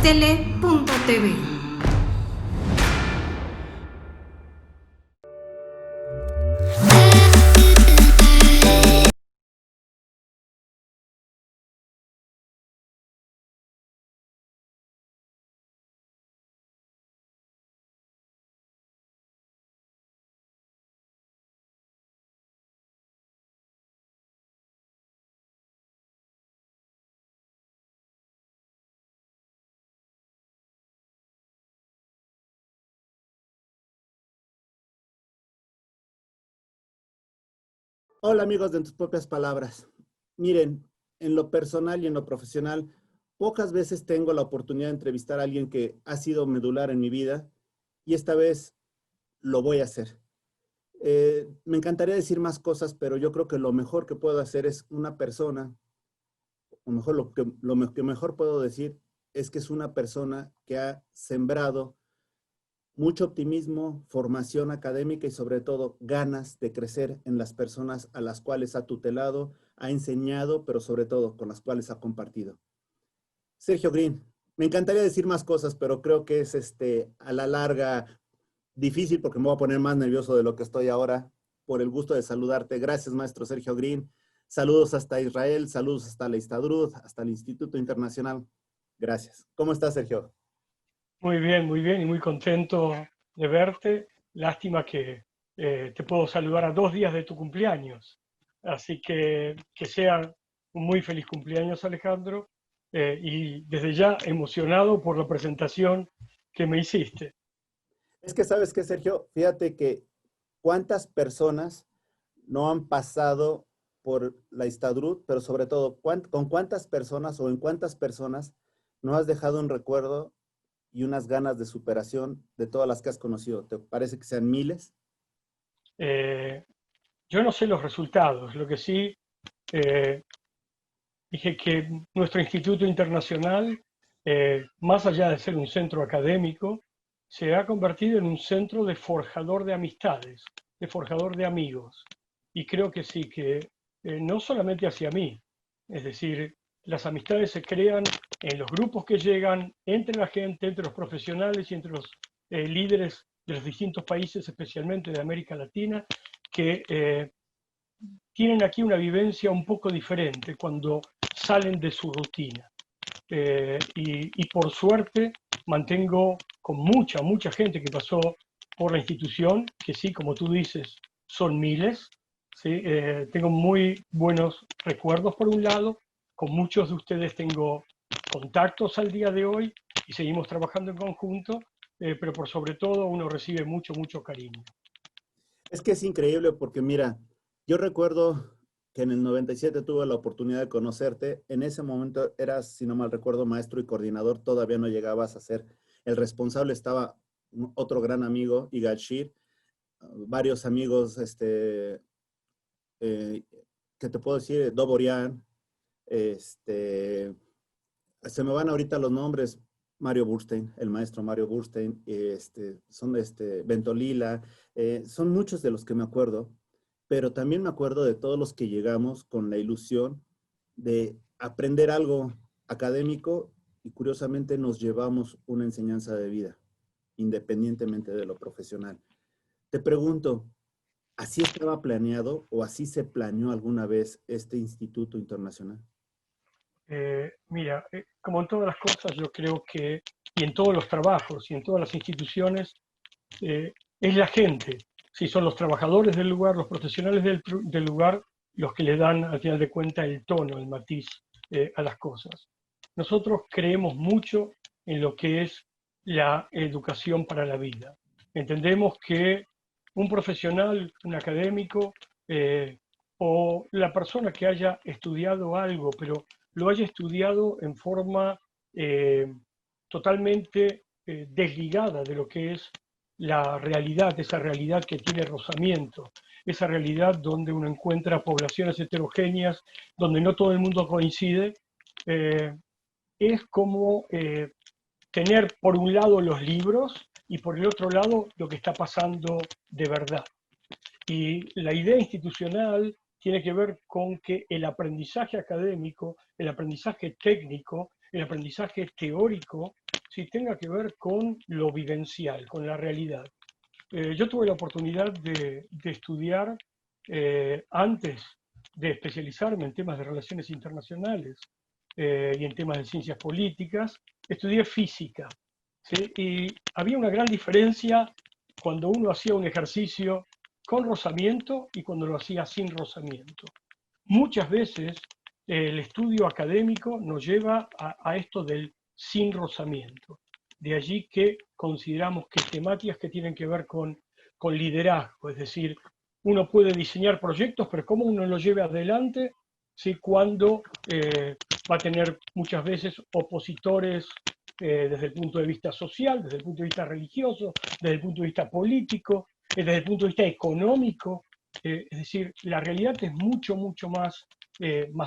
Stele.tv. Hola amigos de En tus propias palabras. Miren, en lo personal y en lo profesional, pocas veces tengo la oportunidad de entrevistar a alguien que ha sido medular en mi vida y esta vez lo voy a hacer. Me encantaría decir más cosas, pero yo creo que lo mejor que puedo hacer es una persona, o mejor lo que mejor puedo decir es que es una persona que ha sembrado mucho optimismo, formación académica y sobre todo ganas de crecer en las personas a las cuales ha tutelado, ha enseñado, pero sobre todo con las cuales ha compartido. Sergio Green, me encantaría decir más cosas, pero creo que es a la larga difícil porque me voy a poner más nervioso de lo que estoy ahora. Por el gusto de saludarte. Gracias, maestro Sergio Green. Saludos hasta Israel, saludos hasta la Histadrut, hasta el Instituto Internacional. Gracias. ¿Cómo estás, Sergio? Muy bien y muy contento de verte. Lástima que te puedo saludar a 2 días de tu cumpleaños. Así que sea un muy feliz cumpleaños, Alejandro, y desde ya emocionado por la presentación que me hiciste. Es que sabes qué, Sergio, fíjate que cuántas personas no han pasado por la Histadrut, pero sobre todo, con cuántas personas o en cuántas personas no has dejado un recuerdo y unas ganas de superación de todas las que has conocido. ¿Te parece que sean miles? Eh, yo no sé los resultados, lo que sí eh, dije que nuestro Instituto Internacional, más allá de ser un centro académico, se ha convertido en un centro de forjador de amistades, de forjador de amigos. Y creo que sí, que no solamente hacia mí, es decir, las amistades se crean en los grupos que llegan, entre la gente, entre los profesionales y entre los líderes de los distintos países, especialmente de América Latina, que tienen aquí una vivencia un poco diferente cuando salen de su rutina. Y por suerte mantengo con mucha gente que pasó por la institución, que sí, como tú dices, son miles. ¿Sí? Tengo muy buenos recuerdos por un lado, con muchos de ustedes tengo contactos al día de hoy y seguimos trabajando en conjunto, pero por sobre todo uno recibe mucho cariño. Es que es increíble porque mira, yo recuerdo que en el 97 tuve la oportunidad de conocerte. En ese momento eras, si no mal recuerdo, maestro y coordinador. Todavía no llegabas a ser el responsable. Estaba otro gran amigo, Igal Shir, varios amigos, eh, que te puedo decir, Doborian, este, se me van ahorita los nombres, Mario Burstein, el maestro Mario Burstein, son Ventolila, son muchos de los que me acuerdo, pero también me acuerdo de todos los que llegamos con la ilusión de aprender algo académico y curiosamente nos llevamos una enseñanza de vida, independientemente de lo profesional. Te pregunto, ¿así estaba planeado o así se planeó alguna vez este instituto internacional? Mira, como en todas las cosas, yo creo que, y en todos los trabajos y en todas las instituciones, es la gente, si son los trabajadores del lugar, los profesionales del lugar, los que le dan, al final de cuentas, el tono, el matiz a las cosas. Nosotros creemos mucho en lo que es la educación para la vida. Entendemos que un profesional, un académico, o la persona que haya estudiado algo, pero lo haya estudiado en forma eh, totalmente desligada de lo que es la realidad, esa realidad que tiene rozamiento, esa realidad donde uno encuentra poblaciones heterogéneas, donde no todo el mundo coincide, eh, es como tener por un lado los libros y por el otro lado lo que está pasando de verdad. Y la idea institucional tiene que ver con que el aprendizaje académico, el aprendizaje técnico, el aprendizaje teórico, sí, tenga que ver con lo vivencial, con la realidad. Yo tuve la oportunidad de estudiar antes de especializarme en temas de relaciones internacionales y en temas de ciencias políticas, estudié física, ¿sí? Y había una gran diferencia cuando uno hacía un ejercicio con rozamiento y cuando lo hacía sin rozamiento. Muchas veces el estudio académico nos lleva a esto del sin rozamiento. De allí que consideramos que temáticas que tienen que ver con liderazgo, es decir, uno puede diseñar proyectos, pero cómo uno lo lleve adelante, ¿sí? Cuando va a tener muchas veces opositores desde el punto de vista social, desde el punto de vista religioso, desde el punto de vista político, desde el punto de vista económico. Es decir, la realidad es mucho, mucho más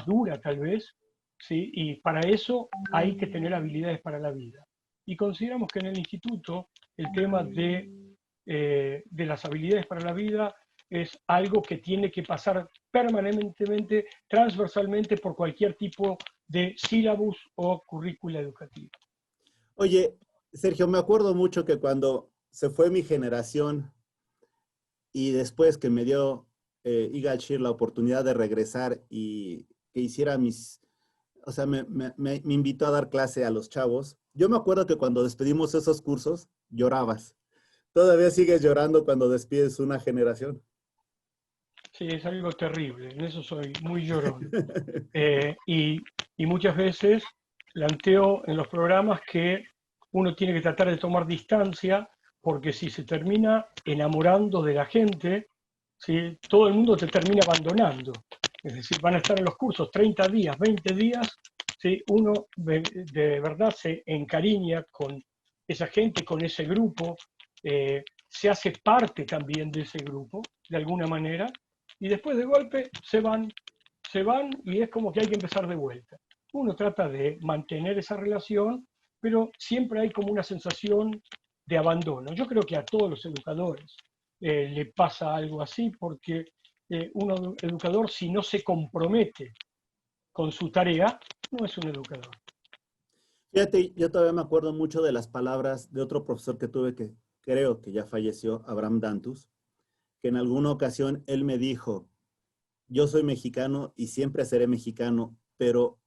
dura tal vez, ¿sí? Y para eso hay que tener habilidades para la vida. Y consideramos que en el instituto el tema de las habilidades para la vida es algo que tiene que pasar permanentemente, transversalmente por cualquier tipo de sílabus o currícula educativa. Oye, Sergio, me acuerdo mucho que cuando se fue mi generación y después que me dio Igal Shir la oportunidad de regresar y que hiciera o sea, me invitó a dar clase a los chavos. Yo me acuerdo que cuando despedimos esos cursos, llorabas. ¿Todavía sigues llorando cuando despides una generación? Sí, es algo terrible, en eso soy muy llorón. Y, y muchas veces planteo en los programas que uno tiene que tratar de tomar distancia, porque si se termina enamorando de la gente, ¿sí? Todo el mundo te termina abandonando. Es decir, van a estar en los cursos 30 días, 20 días, ¿sí? Uno de verdad se encariña con esa gente, con ese grupo, se hace parte también de ese grupo, de alguna manera, y después de golpe se van y es como que hay que empezar de vuelta. Uno trata de mantener esa relación, pero siempre hay como una sensación de abandono. Yo creo que a todos los educadores le pasa algo así, porque un educador, si no se compromete con su tarea, no es un educador. Fíjate, yo todavía me acuerdo mucho de las palabras de otro profesor que tuve que creo que ya falleció, Abraham Dantus, que en alguna ocasión él me dijo, yo soy mexicano y siempre seré mexicano, pero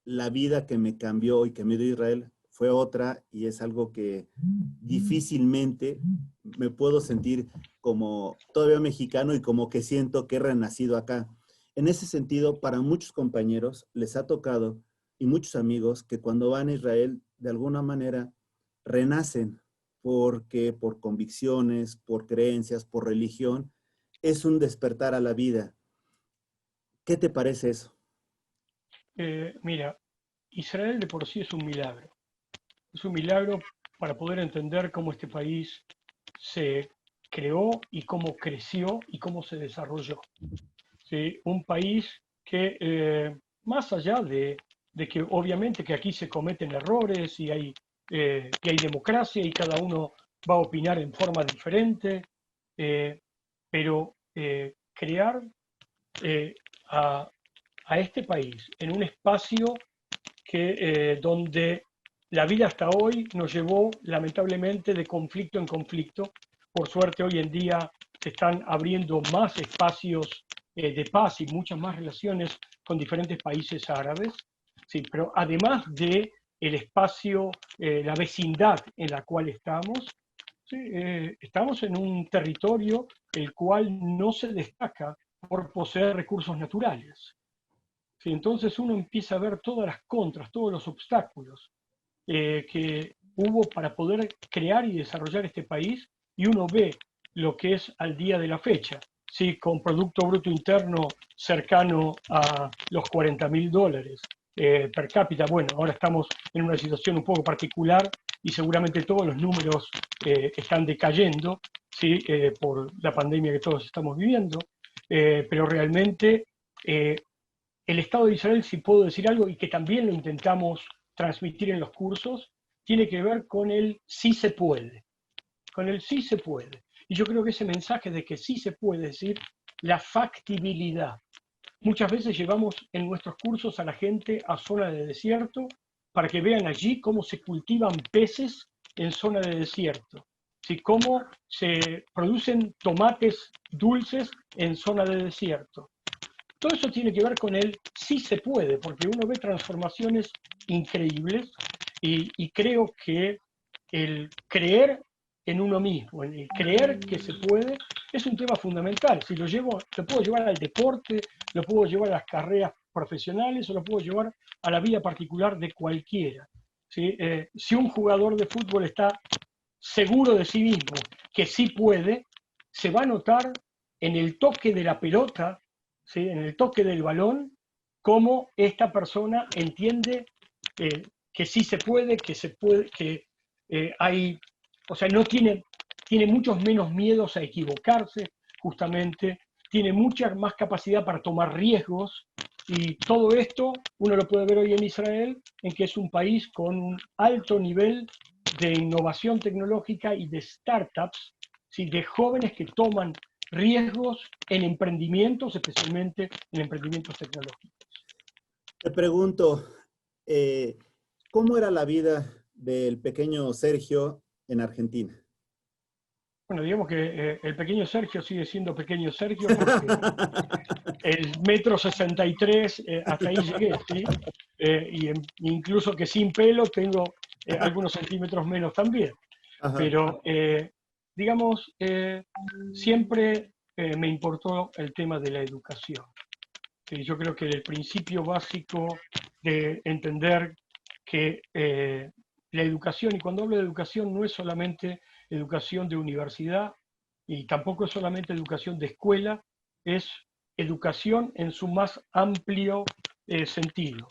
la vida que me cambió y que me dio Israel fue otra y es algo que difícilmente me puedo sentir como todavía mexicano y como que siento que he renacido acá. En ese sentido, para muchos compañeros les ha tocado y muchos amigos que cuando van a Israel de alguna manera renacen porque por convicciones, por creencias, por religión, es un despertar a la vida. ¿Qué te parece eso? Mira, Israel de por sí es un milagro. Es un milagro para poder entender cómo este país se creó y cómo creció y cómo se desarrolló. ¿Sí? Un país que, más allá de que obviamente que aquí se cometen errores y hay democracia y cada uno va a opinar en forma diferente, pero crear eh, a, a este país en un espacio donde la vida hasta hoy nos llevó lamentablemente de conflicto en conflicto. Por suerte hoy en día se están abriendo más espacios de paz y muchas más relaciones con diferentes países árabes. Sí, pero además de el espacio, la vecindad en la cual estamos, sí, estamos en un territorio el cual no se destaca por poseer recursos naturales. Sí, entonces uno empieza a ver todas las contras, todos los obstáculos que hubo para poder crear y desarrollar este país y uno ve lo que es al día de la fecha, ¿sí? Con Producto Bruto Interno cercano a los $40.000 per cápita. Bueno, ahora estamos en una situación un poco particular y seguramente todos los números están decayendo, ¿sí? Por la pandemia que todos estamos viviendo, pero realmente el Estado de Israel, si puedo decir algo, y que también lo intentamos transmitir en los cursos, tiene que ver con el sí se puede, con el sí se puede. Y yo creo que ese mensaje de que sí se puede, es decir, la factibilidad. Muchas veces llevamos en nuestros cursos a la gente a zona de desierto para que vean allí cómo se cultivan peces en zona de desierto, ¿sí? Cómo se producen tomates dulces en zona de desierto. Todo eso tiene que ver con el sí se puede, porque uno ve transformaciones increíbles y creo que el creer en uno mismo, el creer que se puede, es un tema fundamental. Si lo puedo llevar al deporte, lo puedo llevar a las carreras profesionales o lo puedo llevar a la vida particular de cualquiera. ¿Sí? Si un jugador de fútbol está seguro de sí mismo, que sí puede, se va a notar en el toque de la pelota, ¿sí? En el toque del balón, cómo esta persona entiende que sí se puede, que hay, o sea, no tiene muchos menos miedos a equivocarse, justamente, tiene mucha más capacidad para tomar riesgos, y todo esto uno lo puede ver hoy en Israel, en que es un país con un alto nivel de innovación tecnológica y de startups, ¿sí? De jóvenes que toman riesgos en emprendimientos, especialmente en emprendimientos tecnológicos. Te pregunto, eh, ¿cómo era la vida del pequeño Sergio en Argentina? Bueno, digamos que el pequeño Sergio sigue siendo pequeño Sergio porque el 1,63 m, hasta ahí llegué, ¿sí? Incluso que sin pelo tengo algunos centímetros menos también. Ajá. Pero, digamos, siempre me importó el tema de la educación. Yo creo que el principio básico de entender que la educación, y cuando hablo de educación no es solamente educación de universidad y tampoco es solamente educación de escuela, es educación en su más amplio sentido.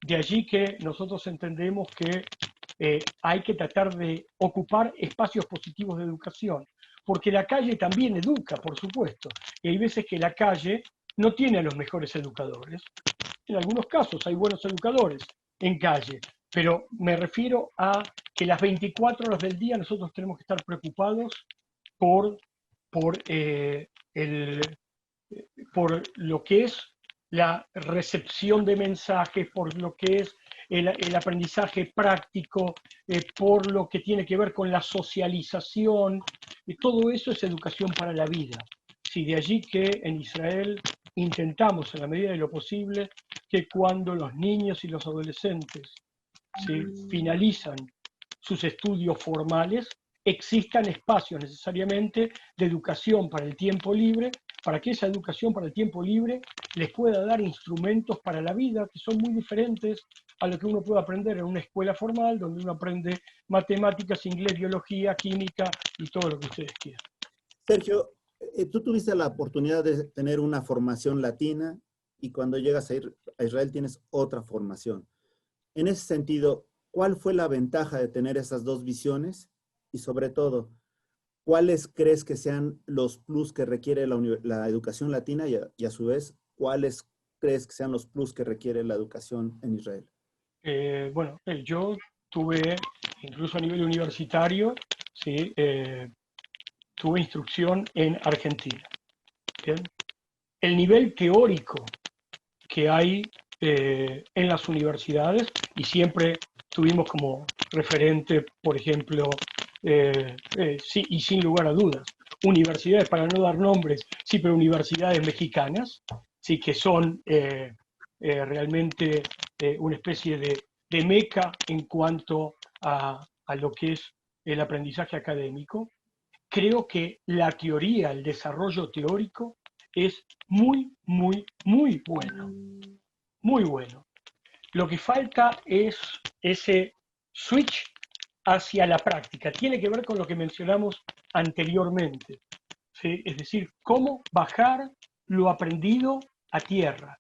De allí que nosotros entendemos que hay que tratar de ocupar espacios positivos de educación, porque la calle también educa, por supuesto, y hay veces que la calle no tiene a los mejores educadores. En algunos casos hay buenos educadores en calle, pero me refiero a que las 24 horas del día nosotros tenemos que estar preocupados por, por, por lo que es la recepción de mensajes, por lo que es el aprendizaje práctico, por lo que tiene que ver con la socialización, y todo eso es educación para la vida. Sí, de allí que en Israel intentamos, en la medida de lo posible, que cuando los niños y los adolescentes finalizan sus estudios formales, existan espacios necesariamente de educación para el tiempo libre, para que esa educación para el tiempo libre les pueda dar instrumentos para la vida que son muy diferentes a lo que uno puede aprender en una escuela formal, donde uno aprende matemáticas, inglés, biología, química y todo lo que ustedes quieran. Sergio, tú tuviste la oportunidad de tener una formación latina y cuando llegas a Israel tienes otra formación. En ese sentido, ¿cuál fue la ventaja de tener esas dos visiones? Y sobre todo, ¿cuáles crees que sean los plus que requiere la educación latina y a su vez, cuáles crees que sean los plus que requiere la educación en Israel? Bueno, yo tuve, incluso a nivel universitario, ¿sí? Tuve instrucción en Argentina. ¿Bien? El nivel teórico que hay en las universidades, y siempre tuvimos como referente, por ejemplo, sí, y sin lugar a dudas, universidades, para no dar nombres, sí, pero universidades mexicanas, sí, que son realmente una especie de meca en cuanto a lo que es el aprendizaje académico. Creo que la teoría, el desarrollo teórico es muy, muy, muy bueno, muy bueno. Lo que falta es ese switch hacia la práctica. Tiene que ver con lo que mencionamos anteriormente, ¿sí? Es decir, cómo bajar lo aprendido a tierra.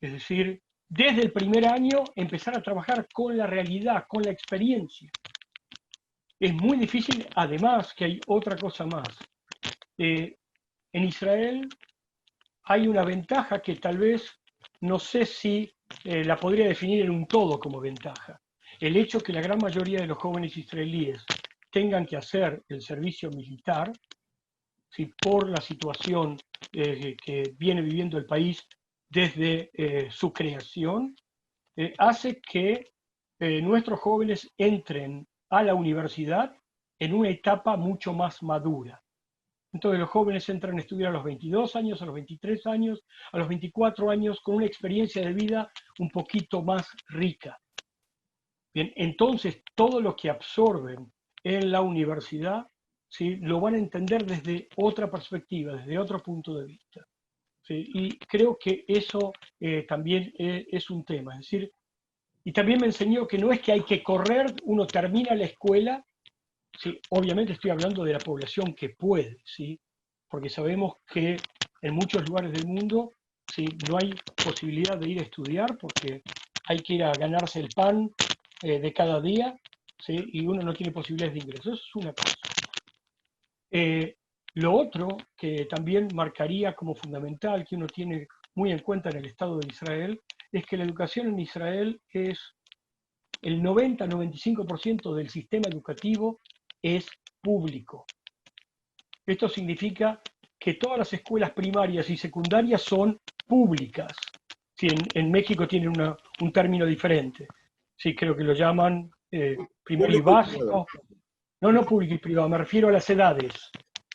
Es decir, desde el primer año empezar a trabajar con la realidad, con la experiencia. Es muy difícil, además que hay otra cosa más. En Israel hay una ventaja que tal vez no sé si la podría definir en un todo como ventaja. El hecho que la gran mayoría de los jóvenes israelíes tengan que hacer el servicio militar, si por la situación que viene viviendo el país desde su creación, hace que nuestros jóvenes entren a la universidad en una etapa mucho más madura. Entonces los jóvenes entran a estudiar a los 22 años, a los 23 años, a los 24 años, con una experiencia de vida un poquito más rica. Bien, entonces todo lo que absorben en la universidad, ¿sí?, lo van a entender desde otra perspectiva, desde otro punto de vista. ¿Sí? Y creo que eso también es un tema. Es decir, y también me enseñó que no es que hay que correr, uno termina la escuela, ¿sí? Obviamente estoy hablando de la población que puede, ¿sí? Porque sabemos que en muchos lugares del mundo, ¿sí?, no hay posibilidad de ir a estudiar porque hay que ir a ganarse el pan de cada día, ¿sí?, y uno no tiene posibilidades de ingreso. Eso es una cosa. Lo otro que también marcaría como fundamental, que uno tiene muy en cuenta en el Estado de Israel, es que la educación en Israel es el 90-95% del sistema educativo es público. Esto significa que todas las escuelas primarias y secundarias son públicas. Sí, en México tienen un término diferente. Sí, creo que lo llaman primario y Público y privado. básico. No, no público y privado, me refiero a las edades.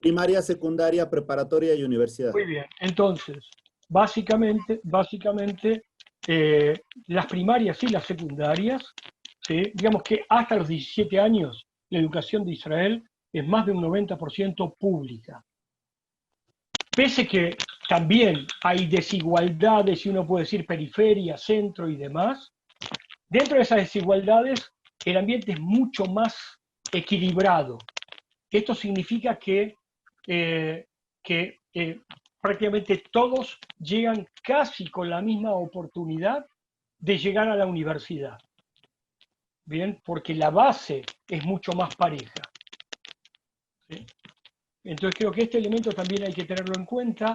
Primaria, secundaria, preparatoria y universidad. Muy bien, entonces, básicamente las primarias y las secundarias, ¿sí?, digamos que hasta los 17 años la educación de Israel es más de un 90% pública. Pese que también hay desigualdades, y uno puede decir periferia, centro y demás, dentro de esas desigualdades el ambiente es mucho más equilibrado. Esto significa eh, que prácticamente todos llegan casi con la misma oportunidad de llegar a la universidad. Bien, porque la base es mucho más pareja. ¿Sí? Entonces creo que este elemento también hay que tenerlo en cuenta.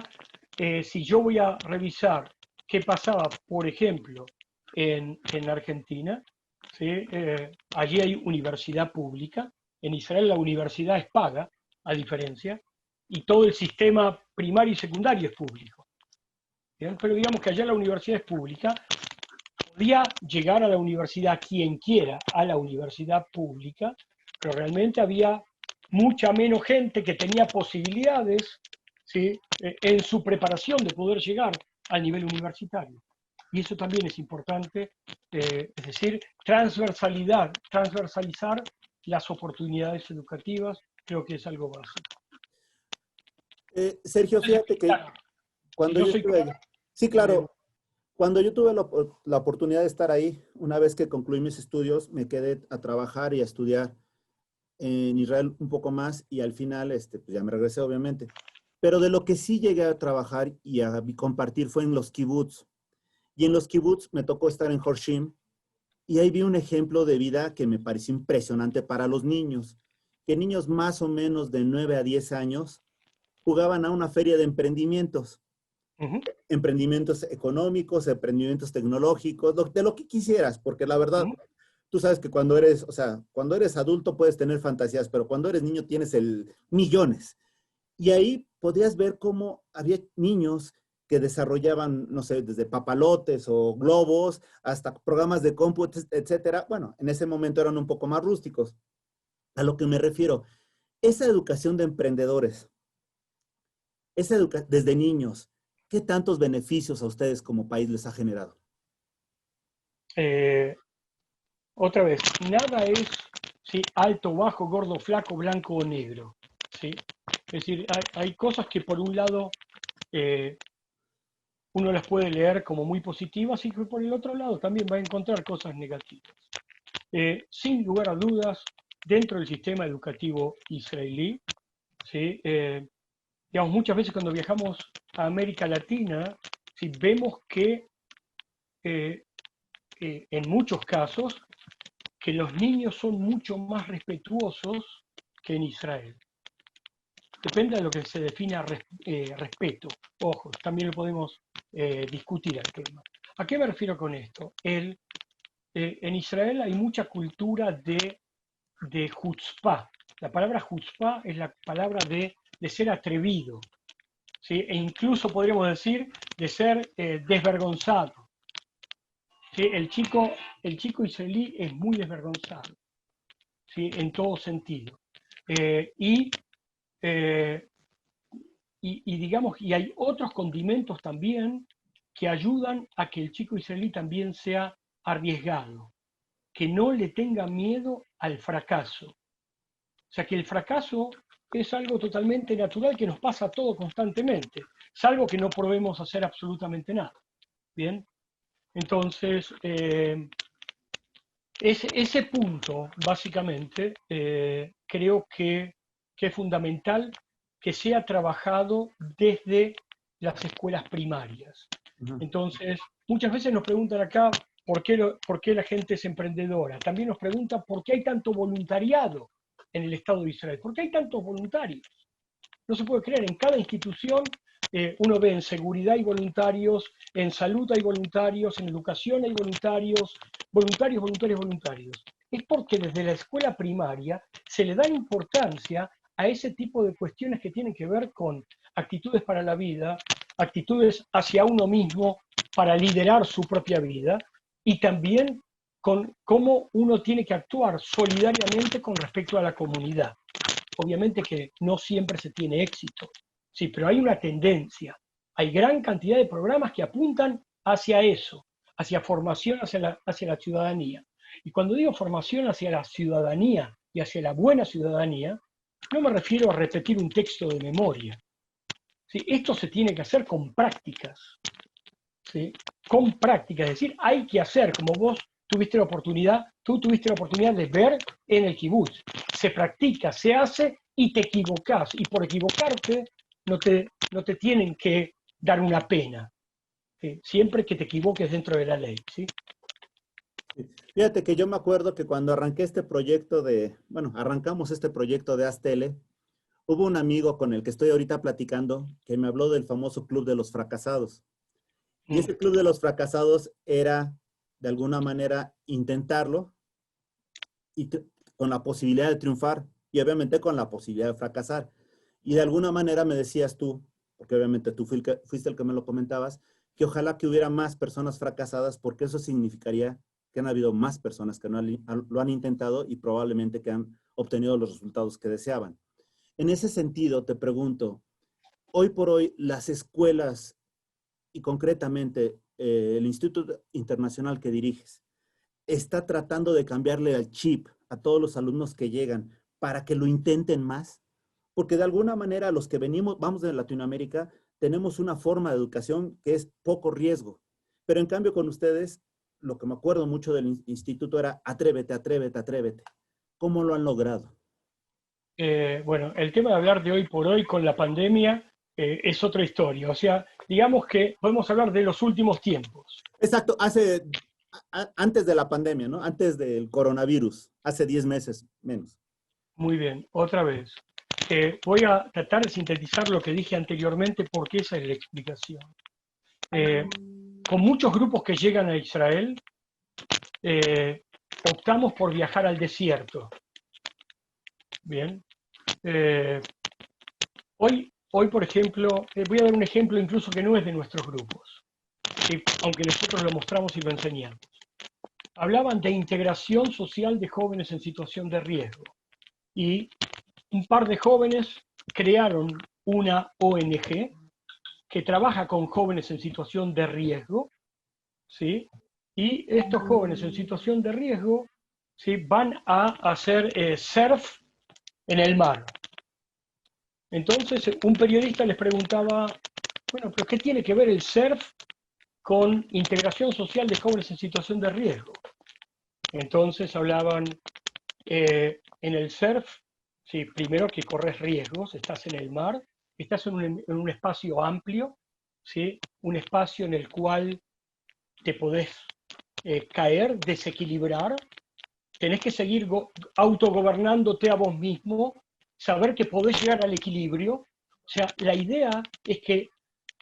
Si yo voy a revisar qué pasaba, por ejemplo, en Argentina, ¿sí?, allí hay universidad pública. En Israel la universidad es paga, a diferencia, y todo el sistema primario y secundario es público. ¿Bien? Pero digamos que allá la universidad es pública. Podía llegar a la universidad quien quiera, a la universidad pública, pero realmente había mucha menos gente que tenía posibilidades, ¿sí?, en su preparación de poder llegar al nivel universitario. Y eso también es importante, es decir, transversalizar las oportunidades educativas, creo que es algo básico. Sergio, No sé si fíjate fui que claro. Si cuando no yo soy estuve claro, allá, sí, claro, cuando yo tuve la oportunidad de estar ahí, una vez que concluí mis estudios, me quedé a trabajar y a estudiar en Israel un poco más y al final, pues ya me regresé, obviamente. Pero de lo que sí llegué a trabajar y a compartir fue en los kibbutz. Y en los kibbutz me tocó estar en Horshim y ahí vi un ejemplo de vida que me pareció impresionante para los niños, que niños más o menos de 9 a 10 años jugaban a una feria de emprendimientos, uh-huh, emprendimientos económicos, emprendimientos tecnológicos, de lo que quisieras, porque la verdad, uh-huh. tú sabes que cuando eres, o sea, cuando eres adulto puedes tener fantasías, pero cuando eres niño tienes el millones. Y ahí podías ver cómo había niños que desarrollaban, no sé, desde papalotes o globos hasta programas de cómputo, etcétera. Bueno, en ese momento eran un poco más rústicos. A lo que me refiero, esa educación de emprendedores, desde niños, ¿qué tantos beneficios a ustedes como país les ha generado? Eh, Otra vez, nada es, ¿sí?, alto, bajo, gordo, flaco, blanco o negro. ¿Sí? Es decir, hay cosas que por un lado eh, uno las puede leer como muy positivas y que por el otro lado también va a encontrar cosas negativas. Sin lugar a dudas, dentro del sistema educativo israelí, ¿sí?, digamos, muchas veces cuando viajamos a América Latina, ¿sí?, vemos que eh, en muchos casos que los niños son mucho más respetuosos que en Israel. Depende de lo que se defina respeto. Ojo, también lo podemos discutir el tema. ¿A qué me refiero con esto? En Israel hay mucha cultura de chutzpah. La palabra chutzpah es la palabra de ser atrevido, ¿sí?, e incluso podríamos decir de ser desvergonzado. ¿sí? El chico israelí es muy desvergonzado, ¿sí? En todo sentido. Eh, y, eh, digamos, y hay otros condimentos también que ayudan a que el chico israelí también sea arriesgado, que no le tenga miedo al fracaso. O sea, que el fracaso es algo totalmente natural que nos pasa a todos constantemente, salvo que no probemos hacer absolutamente nada. Bien, entonces, ese punto, básicamente, creo que es fundamental que sea trabajado desde las escuelas primarias. Ujú. Entonces, muchas veces nos preguntan acá por qué la gente es emprendedora. También nos preguntan por qué hay tanto voluntariado en el Estado de Israel. ¿Por qué hay tantos voluntarios? No se puede creer, en cada institución uno ve en seguridad hay voluntarios, en salud hay voluntarios, en educación hay voluntarios, voluntarios, voluntarios, voluntarios. Es porque desde la escuela primaria se le da importancia a ese tipo de cuestiones que tienen que ver con actitudes para la vida, actitudes hacia uno mismo para liderar su propia vida y también con cómo uno tiene que actuar solidariamente con respecto a la comunidad. Obviamente que no siempre se tiene éxito, sí, pero hay una tendencia. Hay gran cantidad de programas que apuntan hacia eso, hacia formación hacia la ciudadanía. Y cuando digo formación hacia la ciudadanía y hacia la buena ciudadanía, no me refiero a repetir un texto de memoria. ¿Sí? Esto se tiene que hacer con prácticas. ¿Sí? Con prácticas, es decir, hay que hacer, como tú tuviste la oportunidad de ver en el kibutz. Se practica, se hace y te equivocás. Y por equivocarte no te tienen que dar una pena. ¿Sí? Siempre que te equivoques dentro de la ley. ¿Sí? Sí. Fíjate que yo me acuerdo que cuando arranqué este proyecto bueno, arrancamos este proyecto de Aztele, hubo un amigo con el que estoy ahorita platicando que me habló del famoso Club de los Fracasados. Y Mm. ese Club de los Fracasados era, de alguna manera, intentarlo y con la posibilidad de triunfar y obviamente con la posibilidad de fracasar. Y de alguna manera me decías tú, porque obviamente tú fuiste el que me lo comentabas, que ojalá que hubiera más personas fracasadas porque eso significaría que han habido más personas que no lo han intentado y probablemente que han obtenido los resultados que deseaban. En ese sentido, te pregunto, hoy por hoy las escuelas y concretamente el Instituto Internacional que diriges, está tratando de cambiarle el chip a todos los alumnos que llegan para que lo intenten más, porque de alguna manera los que vamos de Latinoamérica, tenemos una forma de educación que es poco riesgo, pero en cambio con ustedes, lo que me acuerdo mucho del instituto era atrévete, atrévete, atrévete. ¿Cómo lo han logrado? Bueno, el tema de hablar de hoy por hoy con la pandemia es otra historia. O sea, digamos que podemos hablar de los últimos tiempos. Exacto, antes de la pandemia, ¿no? Antes del coronavirus, hace 10 meses menos. Muy bien, otra vez. Voy a tratar de sintetizar lo que dije anteriormente porque esa es la explicación. Eh, con muchos grupos que llegan a Israel, eh, optamos por viajar al desierto. Bien. Eh, hoy, por ejemplo, voy a dar un ejemplo incluso que no es de nuestros grupos, ¿sí? Aunque nosotros lo mostramos y lo enseñamos. Hablaban de integración social de jóvenes en situación de riesgo. Y un par de jóvenes crearon una ONG que trabaja con jóvenes en situación de riesgo, ¿sí? Y estos jóvenes en situación de riesgo, ¿sí? Van a hacer surf en el mar. Entonces, un periodista les preguntaba, bueno, pero ¿qué tiene que ver el surf con integración social de jóvenes en situación de riesgo? Entonces hablaban en el surf, sí, primero que corres riesgos, estás en el mar, estás en un espacio amplio, ¿sí? Un espacio en el cual te podés caer, desequilibrar, tenés que seguir autogobernándote a vos mismo, saber que podés llegar al equilibrio. O sea, la idea es que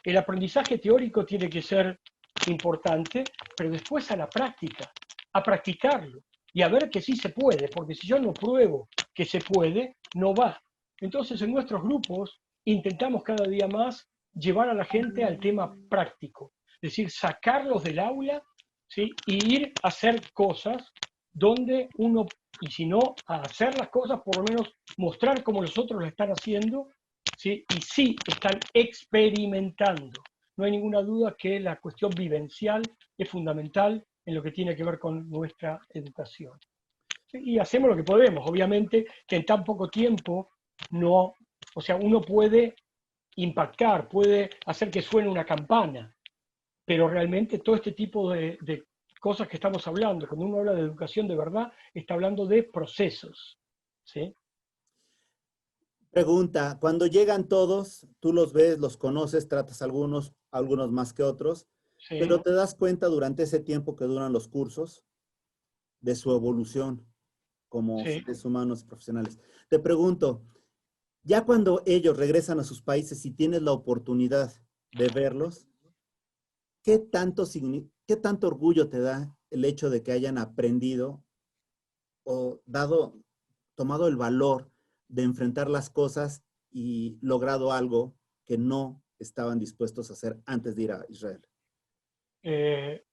el aprendizaje teórico tiene que ser importante, pero después a la práctica, a practicarlo y a ver que sí se puede, porque si yo no pruebo que se puede, no va. Entonces en nuestros grupos intentamos cada día más llevar a la gente al tema práctico, es decir, sacarlos del aula ¿sí? Y ir a hacer cosas donde uno, y si no, a hacer las cosas, por lo menos mostrar cómo los otros lo están haciendo, ¿sí? Y sí están experimentando. No hay ninguna duda que la cuestión vivencial es fundamental en lo que tiene que ver con nuestra educación. ¿Sí? Y hacemos lo que podemos, obviamente, que en tan poco tiempo no, o sea, uno puede impactar, puede hacer que suene una campana, pero realmente todo este tipo de cosas que estamos hablando, cuando uno habla de educación de verdad, está hablando de procesos. ¿Sí? Pregunta, cuando llegan todos, tú los ves, los conoces, tratas a algunos, algunos más que otros, pero Sí, te das cuenta durante ese tiempo que duran los cursos de su evolución como sí. seres humanos profesionales. Te pregunto, ya cuando ellos regresan a sus países y tienes la oportunidad de verlos, qué tanto orgullo te da el hecho de que hayan aprendido o tomado el valor de enfrentar las cosas y logrado algo que no estaban dispuestos a hacer antes de ir a Israel? Eh,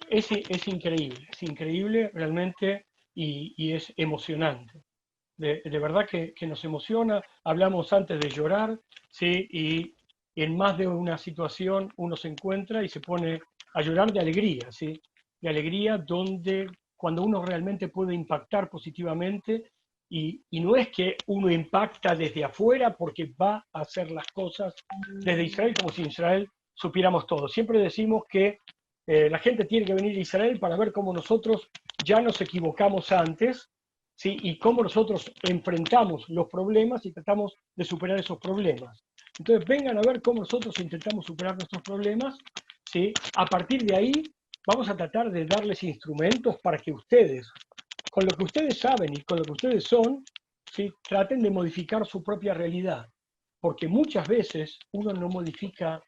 es increíble realmente y es emocionante. De verdad que nos emociona. Hablamos antes de llorar, ¿sí? Y en más de una situación uno se encuentra y se pone a llorar de alegría, ¿sí? De alegría donde cuando uno realmente puede impactar positivamente y no es que uno impacta desde afuera porque va a hacer las cosas desde Israel como si en Israel supiéramos todo. Siempre decimos que la gente tiene que venir a Israel para ver cómo nosotros ya nos equivocamos antes, ¿sí? Y cómo nosotros enfrentamos los problemas y tratamos de superar esos problemas. Entonces vengan a ver cómo nosotros intentamos superar nuestros problemas, ¿sí? A partir de ahí vamos a tratar de darles instrumentos para que ustedes, con lo que ustedes saben y con lo que ustedes son, ¿sí? Traten de modificar su propia realidad. Porque muchas veces uno no modifica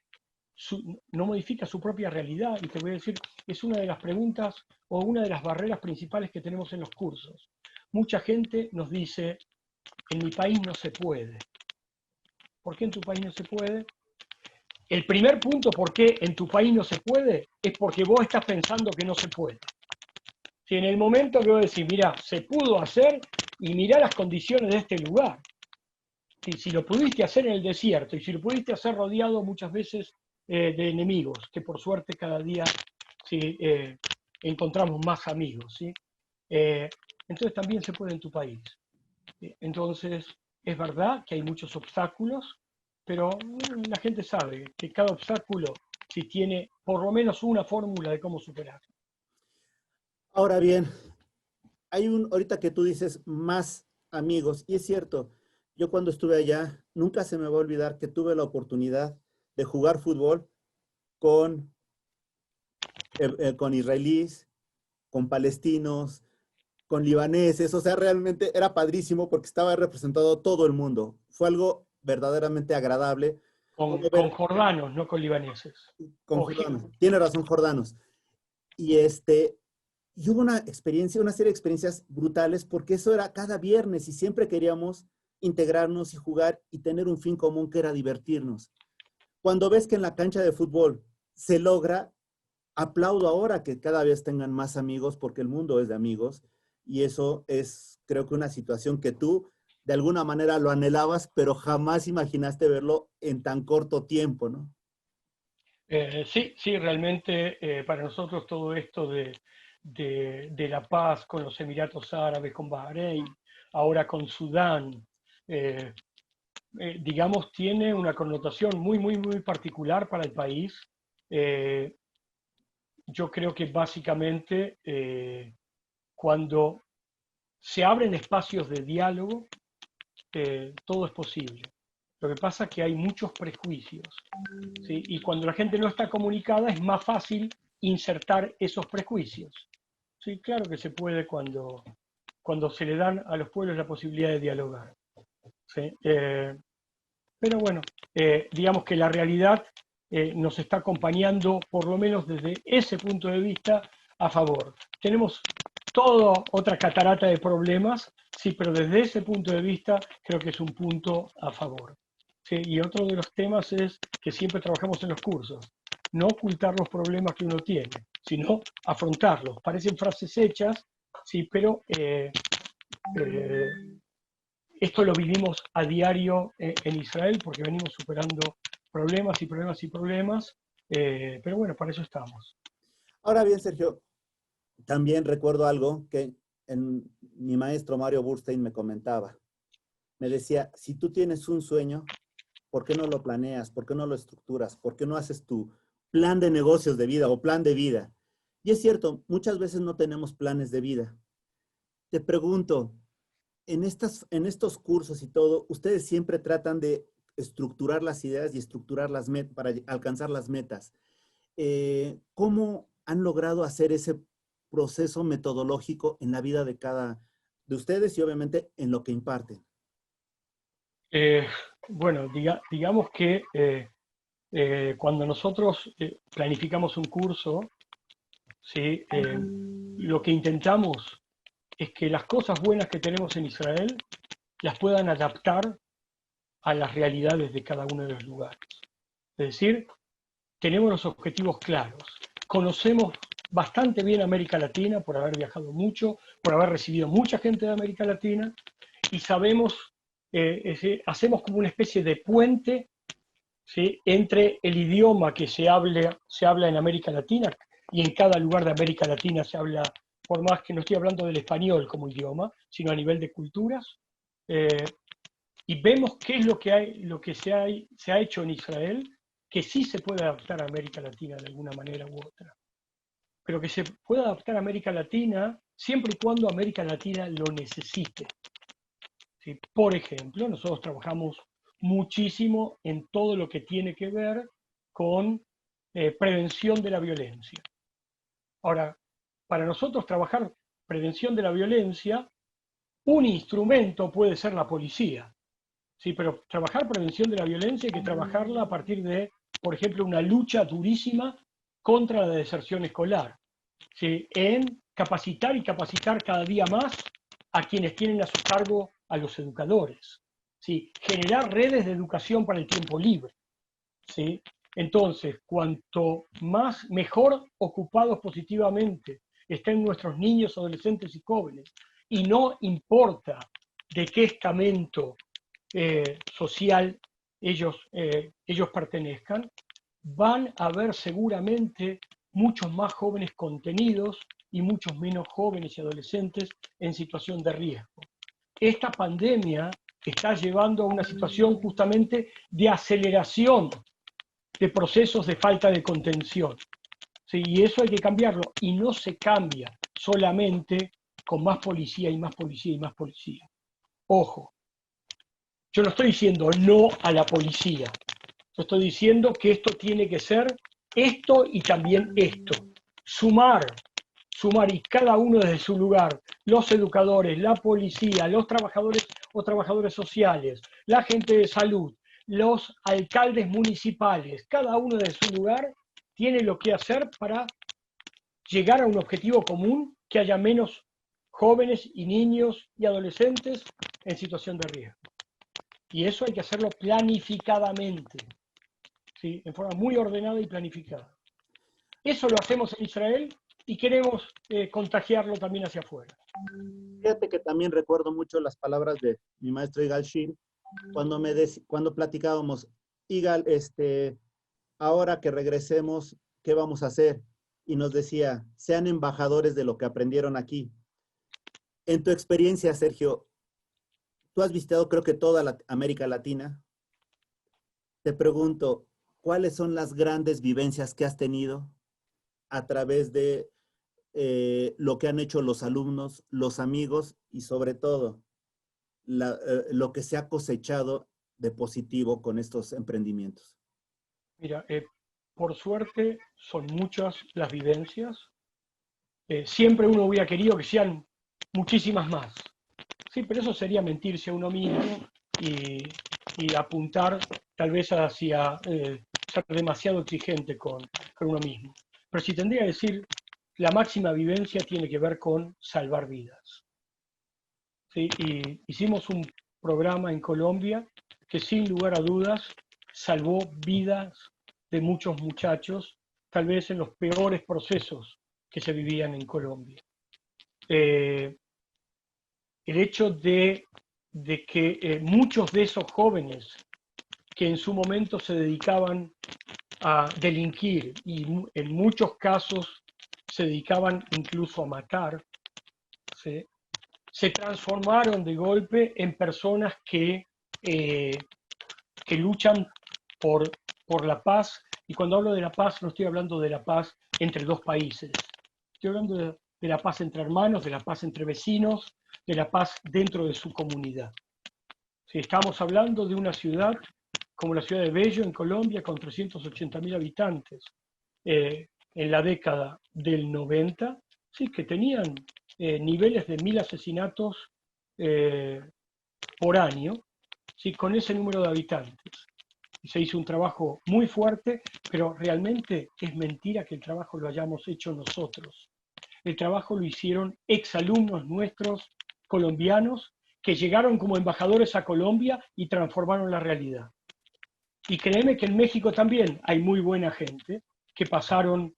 su propia realidad, y te voy a decir, es una de las preguntas o una de las barreras principales que tenemos en los cursos. Mucha gente nos dice, en mi país no se puede. ¿Por qué en tu país no se puede? El primer punto por qué en tu país no se puede es porque vos estás pensando que no se puede. Si en el momento que vos decís, mira, se pudo hacer y mirá las condiciones de este lugar, si lo pudiste hacer en el desierto y si lo pudiste hacer rodeado muchas veces de enemigos, que por suerte cada día sí, encontramos más amigos, ¿sí? Eh, entonces también se puede en tu país. Entonces, es verdad que hay muchos obstáculos, pero la gente sabe que cada obstáculo si tiene por lo menos una fórmula de cómo superar. Ahora bien, ahorita que tú dices más amigos, y es cierto, yo cuando estuve allá, nunca se me va a olvidar que tuve la oportunidad de jugar fútbol con, con israelíes, con palestinos, con libaneses, o sea, realmente era padrísimo porque estaba representado todo el mundo. Fue algo verdaderamente agradable, como Con ver jordanos, no con libaneses. con O, jordanos. Tiene razón, jordanos. Y y hubo una experiencia, una serie de experiencias brutales porque eso era cada viernes y siempre queríamos integrarnos y jugar y tener un fin común que era divertirnos. Cuando ves que en la cancha de fútbol se logra, aplaudo ahora que cada vez tengan más amigos porque el mundo es de amigos y eso es, creo que una situación que tú de alguna manera lo anhelabas, pero jamás imaginaste verlo en tan corto tiempo, ¿no? sí, sí, realmente para nosotros todo esto de la paz con los Emiratos Árabes, con Bahrein, ahora con Sudán, eh, digamos, tiene una connotación muy, muy, muy particular para el país. Eh, yo creo que básicamente cuando se abren espacios de diálogo, todo es posible. Lo que pasa es que hay muchos prejuicios, ¿sí? Y cuando la gente no está comunicada es más fácil insertar esos prejuicios. Sí, claro que se puede cuando se le dan a los pueblos la posibilidad de dialogar. ¿Sí? Pero bueno, digamos que la realidad nos está acompañando, por lo menos desde ese punto de vista, a favor. Tenemos toda otra catarata de problemas, sí, pero desde ese punto de vista creo que es un punto a favor. ¿Sí? Y otro de los temas es que siempre trabajamos en los cursos. no ocultar los problemas que uno tiene, sino afrontarlos. Parecen frases hechas, sí, pero esto lo vivimos a diario en Israel porque venimos superando problemas y problemas y problemas, pero bueno, para eso estamos. Ahora bien, Sergio, también recuerdo algo que mi maestro Mario Burstein me comentaba. Me decía, si tú tienes un sueño, ¿por qué no lo planeas? ¿Por qué no lo estructuras? ¿Por qué no haces tu plan de negocios de vida o plan de vida? Y es cierto, muchas veces no tenemos planes de vida. Te pregunto, en estos cursos y todo, ustedes siempre tratan de estructurar las ideas y estructurar las metas para alcanzar las metas. ¿Cómo han logrado hacer ese proceso metodológico en la vida de cada de ustedes y obviamente en lo que imparten? Eh, bueno, digamos que cuando nosotros planificamos un curso, ¿sí? Lo que intentamos es que las cosas buenas que tenemos en Israel las puedan adaptar a las realidades de cada uno de los lugares. Es decir, tenemos los objetivos claros, conocemos bastante bien América Latina por haber viajado mucho, por haber recibido mucha gente de América Latina, y sabemos, hacemos como una especie de puente, ¿sí? Entre el idioma que se habla en América Latina, y en cada lugar de América Latina se habla, por más que no estoy hablando del español como idioma, sino a nivel de culturas, eh, y vemos qué es lo que, se ha hecho en Israel, que sí se puede adaptar a América Latina de alguna manera u otra, pero que se pueda adaptar a América Latina siempre y cuando América Latina lo necesite. ¿Sí? Por ejemplo, nosotros trabajamos muchísimo en todo lo que tiene que ver con prevención de la violencia. Ahora, para nosotros trabajar prevención de la violencia, un instrumento puede ser la policía, ¿sí? Pero trabajar prevención de la violencia hay que trabajarla a partir de, por ejemplo, una lucha durísima contra la deserción escolar, ¿sí? En capacitar y capacitar cada día más a quienes tienen a su cargo a los educadores, ¿sí? Generar redes de educación para el tiempo libre, ¿sí? Entonces, cuanto más mejor ocupados positivamente estén nuestros niños, adolescentes y jóvenes, y no importa de qué estamento social ellos pertenezcan, van a haber seguramente muchos más jóvenes contenidos y muchos menos jóvenes y adolescentes en situación de riesgo. Esta pandemia está llevando a una situación justamente de aceleración de procesos de falta de contención. ¿Sí? Y eso hay que cambiarlo. Y no se cambia solamente con más policía y más policía y más policía. Ojo, yo no estoy diciendo no a la policía. Yo estoy diciendo que esto tiene que ser esto y también esto. Sumar, sumar y cada uno desde su lugar, los educadores, la policía, los trabajadores o trabajadores sociales, la gente de salud, los alcaldes municipales, cada uno de su lugar tiene lo que hacer para llegar a un objetivo común, que haya menos jóvenes y niños y adolescentes en situación de riesgo. Y eso hay que hacerlo planificadamente, ¿sí? En forma muy ordenada y planificada. Eso lo hacemos en Israel y queremos contagiarlo también hacia afuera. Fíjate que también recuerdo mucho las palabras de mi maestro Igal Shir cuando platicábamos, Igal, ahora que regresemos, ¿qué vamos a hacer? Y nos decía, sean embajadores de lo que aprendieron aquí. En tu experiencia, Sergio, tú has visitado creo que toda América Latina. Te pregunto, ¿cuáles son las grandes vivencias que has tenido a través de lo que han hecho los alumnos, los amigos y sobre todo lo que se ha cosechado de positivo con estos emprendimientos? Mira, por suerte son muchas las vivencias. Siempre uno hubiera querido que sean muchísimas más. Sí, pero eso sería mentirse a uno mismo y apuntar tal vez hacia ser demasiado exigente con uno mismo. Pero si tendría que decir, la máxima vivencia tiene que ver con salvar vidas. ¿Sí? Y hicimos un programa en Colombia que sin lugar a dudas salvó vidas de muchos muchachos tal vez en los peores procesos que se vivían en Colombia. El hecho de que muchos de esos jóvenes que en su momento se dedicaban a delinquir y en muchos casos se dedicaban incluso a matar, ¿sí?, se transformaron de golpe en personas que luchan por la paz. Y cuando hablo de la paz, no estoy hablando de la paz entre dos países. Estoy hablando de la paz entre hermanos, de la paz entre vecinos, de la paz dentro de su comunidad. Si estamos hablando de una ciudad como la ciudad de Bello, en Colombia, con 380.000 habitantes, en la década del 90, sí, que tenían niveles de 1.000 asesinatos por año, sí, con ese número de habitantes. Y se hizo un trabajo muy fuerte, pero realmente es mentira que el trabajo lo hayamos hecho nosotros. El trabajo lo hicieron exalumnos nuestros colombianos que llegaron como embajadores a Colombia y transformaron la realidad. Y créeme que en México también hay muy buena gente que pasaron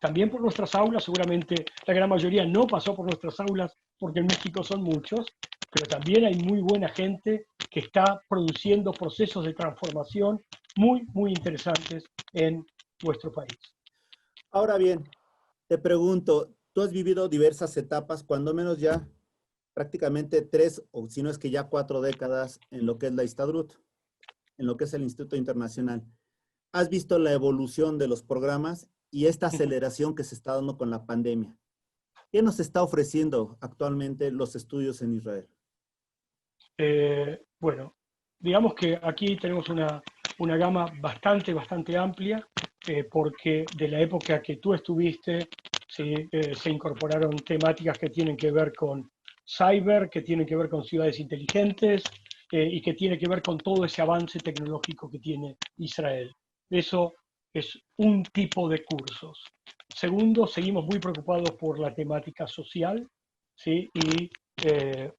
también por nuestras aulas. Seguramente la gran mayoría no pasó por nuestras aulas porque en México son muchos, pero también hay muy buena gente que está produciendo procesos de transformación muy, muy interesantes en nuestro país. Ahora bien, te pregunto, tú has vivido diversas etapas, cuando menos ya prácticamente 3, o si no es que ya 4 décadas en lo que es la Histadrut, en lo que es el Instituto Internacional. Has visto la evolución de los programas y esta aceleración que se está dando con la pandemia. ¿Qué nos está ofreciendo actualmente los estudios en Israel? Bueno, digamos que aquí tenemos una gama bastante amplia, porque de la época que tú estuviste, ¿sí?, se incorporaron temáticas que tienen que ver con cyber, que tienen que ver con ciudades inteligentes, y que tiene que ver con todo ese avance tecnológico que tiene Israel. Eso es un tipo de cursos. Segundo, seguimos muy preocupados por la temática social, ¿sí?, y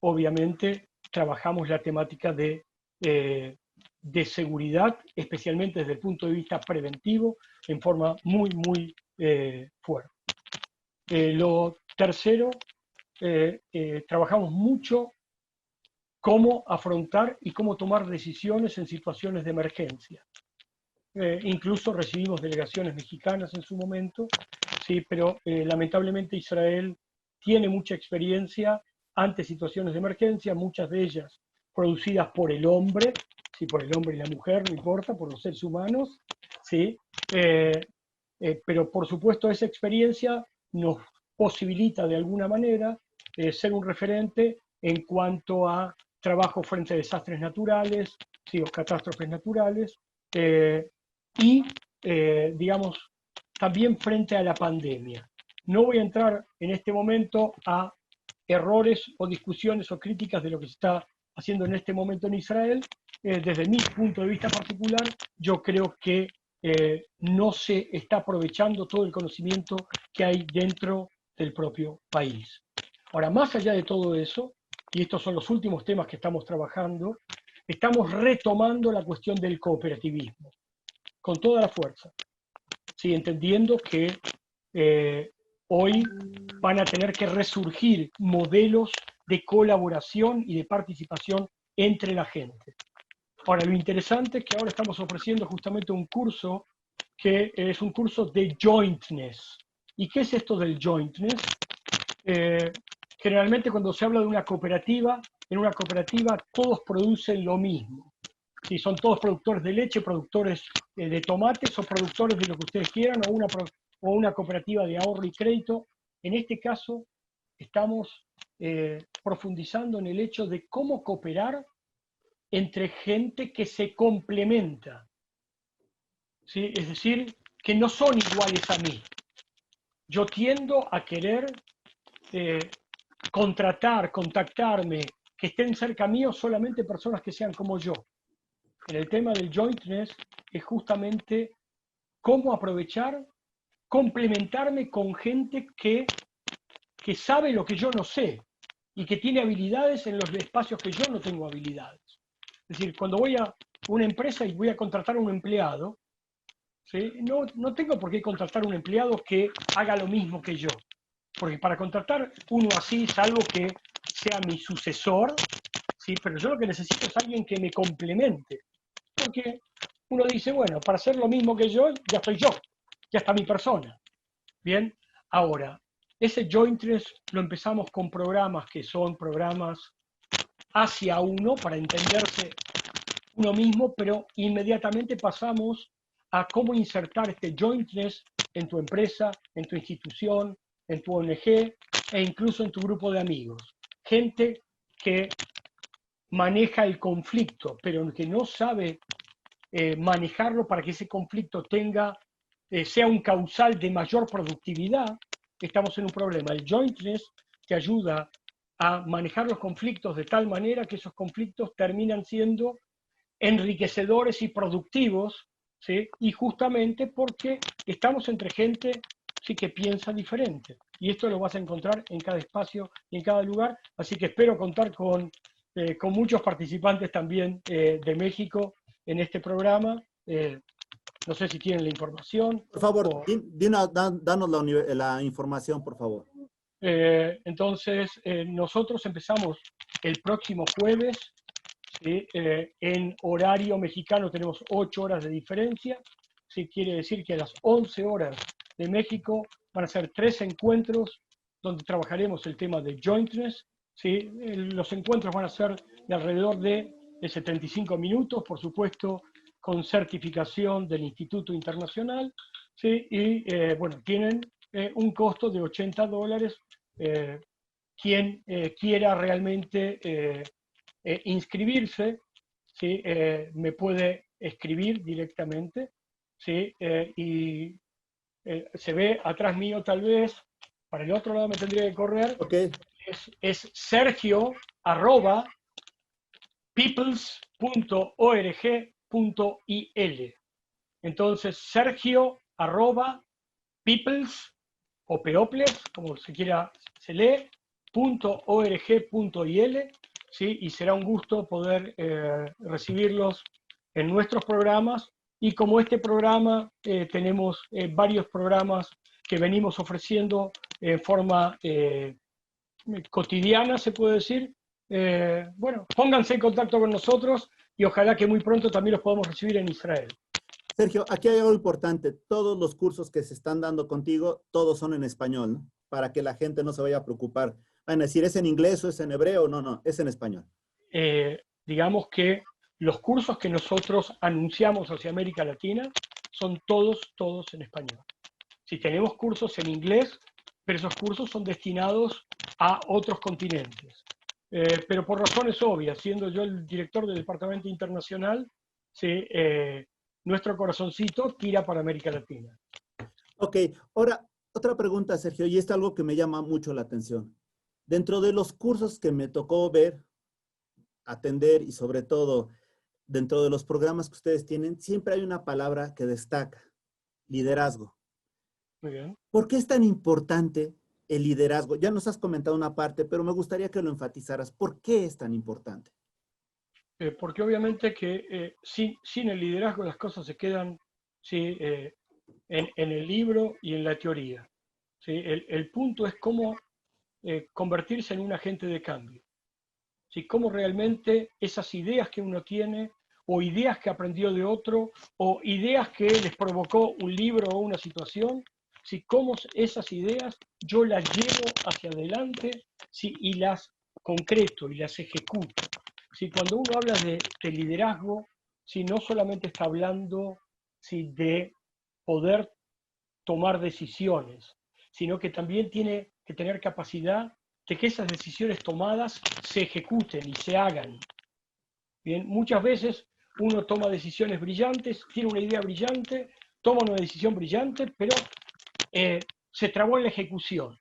obviamente trabajamos la temática de seguridad, especialmente desde el punto de vista preventivo, en forma muy fuerte. Lo tercero, trabajamos mucho cómo afrontar y cómo tomar decisiones en situaciones de emergencia. Incluso recibimos delegaciones mexicanas en su momento, sí, pero lamentablemente Israel tiene mucha experiencia ante situaciones de emergencia, muchas de ellas producidas por el hombre, sí, por el hombre y la mujer, no importa, por los seres humanos, sí, pero por supuesto esa experiencia nos posibilita de alguna manera ser un referente en cuanto a trabajo frente a desastres naturales, sí, o catástrofes naturales, y, digamos, también frente a la pandemia. No voy a entrar en este momento a errores o discusiones o críticas de lo que se está haciendo en este momento en Israel. Desde mi punto de vista particular, yo creo que no se está aprovechando todo el conocimiento que hay dentro del propio país. Ahora, más allá de todo eso, y estos son los últimos temas que estamos trabajando, estamos retomando la cuestión del cooperativismo con toda la fuerza, ¿sí?, entendiendo que hoy van a tener que resurgir modelos de colaboración y de participación entre la gente. Ahora, lo interesante es que ahora estamos ofreciendo justamente un curso que es un curso de jointness. ¿Y qué es esto del jointness? Generalmente cuando se habla de una cooperativa, en una cooperativa todos producen lo mismo. Si son todos productores de leche, productores de tomates o productores de lo que ustedes quieran, o una cooperativa de ahorro y crédito. En este caso, estamos profundizando en el hecho de cómo cooperar entre gente que se complementa, ¿sí? Es decir, que no son iguales a mí. Yo tiendo a querer contactarme, que estén cerca mío solamente personas que sean como yo. En el tema del jointness es justamente cómo aprovechar, complementarme con gente que sabe lo que yo no sé y que tiene habilidades en los espacios que yo no tengo habilidades. Es decir, cuando voy a una empresa y voy a contratar a un empleado, ¿sí? No tengo por qué contratar un empleado que haga lo mismo que yo. Porque para contratar uno así, salvo que sea mi sucesor, ¿sí? Pero yo lo que necesito es alguien que me complemente. Porque uno dice, bueno, para hacer lo mismo que yo, ya estoy yo, ya está mi persona. Bien, ahora, ese jointress lo empezamos con programas que son programas hacia uno para entenderse uno mismo, pero inmediatamente pasamos a cómo insertar este jointness en tu empresa, en tu institución, en tu ONG e incluso en tu grupo de amigos. Gente que maneja el conflicto, pero que no sabe manejarlo para que ese conflicto sea un causal de mayor productividad, estamos en un problema. El jointness te ayuda a manejar los conflictos de tal manera que esos conflictos terminan siendo enriquecedores y productivos, ¿sí? Y justamente porque estamos entre gente, sí, que piensa diferente. Y esto lo vas a encontrar en cada espacio y en cada lugar. Así que espero contar con muchos participantes también de México en este programa. No sé si tienen la información. Por favor, O, danos la información, por favor. entonces, nosotros empezamos el próximo jueves. ¿Sí? En horario mexicano tenemos 8 horas de diferencia, ¿sí? Quiere decir que a las 11 horas de México van a ser 3 encuentros donde trabajaremos el tema de jointness. ¿Sí? Los encuentros van a ser de alrededor de 75 minutos, por supuesto, con certificación del Instituto Internacional, ¿sí? Y bueno, tienen un costo de $80. Quien quiera realmente inscribirse, ¿sí? Me puede escribir directamente, ¿sí? Y se ve atrás mío tal vez, para el otro lado me tendría que correr, Ok, es Sergio arroba peoples.org.il. Entonces, Sergio arroba peoples o peoples, como se quiera se lee, .org.il, ¿sí? Y será un gusto poder recibirlos en nuestros programas. Y como este programa, tenemos varios programas que venimos ofreciendo en forma cotidiana, se puede decir. Bueno, pónganse en contacto con nosotros y ojalá que muy pronto también los podamos recibir en Israel. Sergio, aquí hay algo importante. Todos los cursos que se están dando contigo, todos son en español, ¿no? Para que la gente no se vaya a preocupar. Van a decir, ¿es en inglés o es en hebreo? No, no, es en español. Digamos que los cursos que nosotros anunciamos hacia América Latina son todos en español. Si tenemos cursos en inglés, pero esos cursos son destinados a otros continentes. Pero por razones obvias, siendo yo el director del Departamento Internacional, ¿sí? Nuestro corazoncito tira para América Latina. Ok, ahora, otra pregunta, Sergio, y es algo que me llama mucho la atención. Dentro de los cursos que me tocó ver, atender y sobre todo dentro de los programas que ustedes tienen, siempre hay una palabra que destaca, liderazgo. Muy bien. ¿Por qué es tan importante el liderazgo? Ya nos has comentado una parte, pero me gustaría que lo enfatizaras. ¿Por qué es tan importante? Porque obviamente que sin el liderazgo las cosas se quedan, ¿sí? En el libro y en la teoría. ¿Sí? El punto es cómo convertirse en un agente de cambio. ¿Sí? Cómo realmente esas ideas que uno tiene, o ideas que aprendió de otro, o ideas que les provocó un libro o una situación, ¿sí? Cómo esas ideas yo las llevo hacia adelante, ¿sí? Y las concreto y las ejecuto. ¿Sí? Cuando uno habla de liderazgo, ¿sí? No solamente está hablando, ¿sí? De poder tomar decisiones, sino que también tiene que tener capacidad de que esas decisiones tomadas se ejecuten y se hagan. Bien, muchas veces uno toma decisiones brillantes, tiene una idea brillante, toma una decisión brillante, pero se trabó en la ejecución,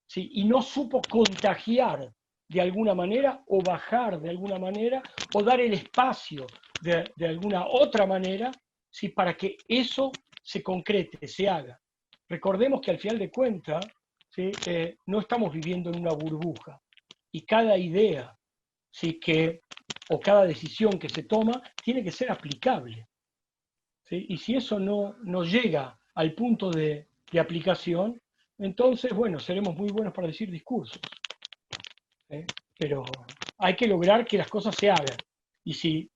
¿sí? Y no supo contagiar de alguna manera o bajar de alguna manera o dar el espacio de alguna otra manera, ¿sí? Para que eso se concrete, se haga. Recordemos que al final de cuentas, ¿sí? No estamos viviendo en una burbuja y cada idea, ¿sí? O cada decisión que se toma tiene que ser aplicable. ¿sí? Y si eso no llega al punto de aplicación, entonces, bueno, seremos muy buenos para decir discursos. ¿Eh? Pero hay que lograr que las cosas se hagan. Y si,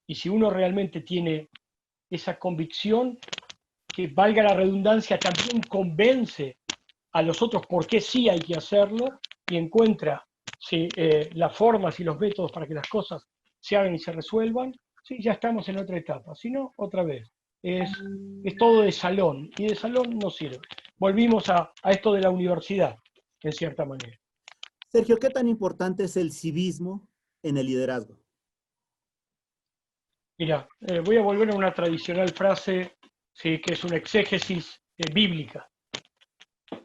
y si uno realmente tiene esa convicción, que valga la redundancia, también convence a los otros por qué sí hay que hacerlo y encuentra sí, las formas y los métodos para que las cosas se hagan y se resuelvan, sí, ya estamos en otra etapa. Si no, otra vez. Es todo de salón y de salón no sirve. Volvimos a esto de la universidad, en cierta manera. Sergio, ¿qué tan importante es el civismo en el liderazgo? Mira, voy a volver a una tradicional frase, ¿sí? Que es una exégesis bíblica.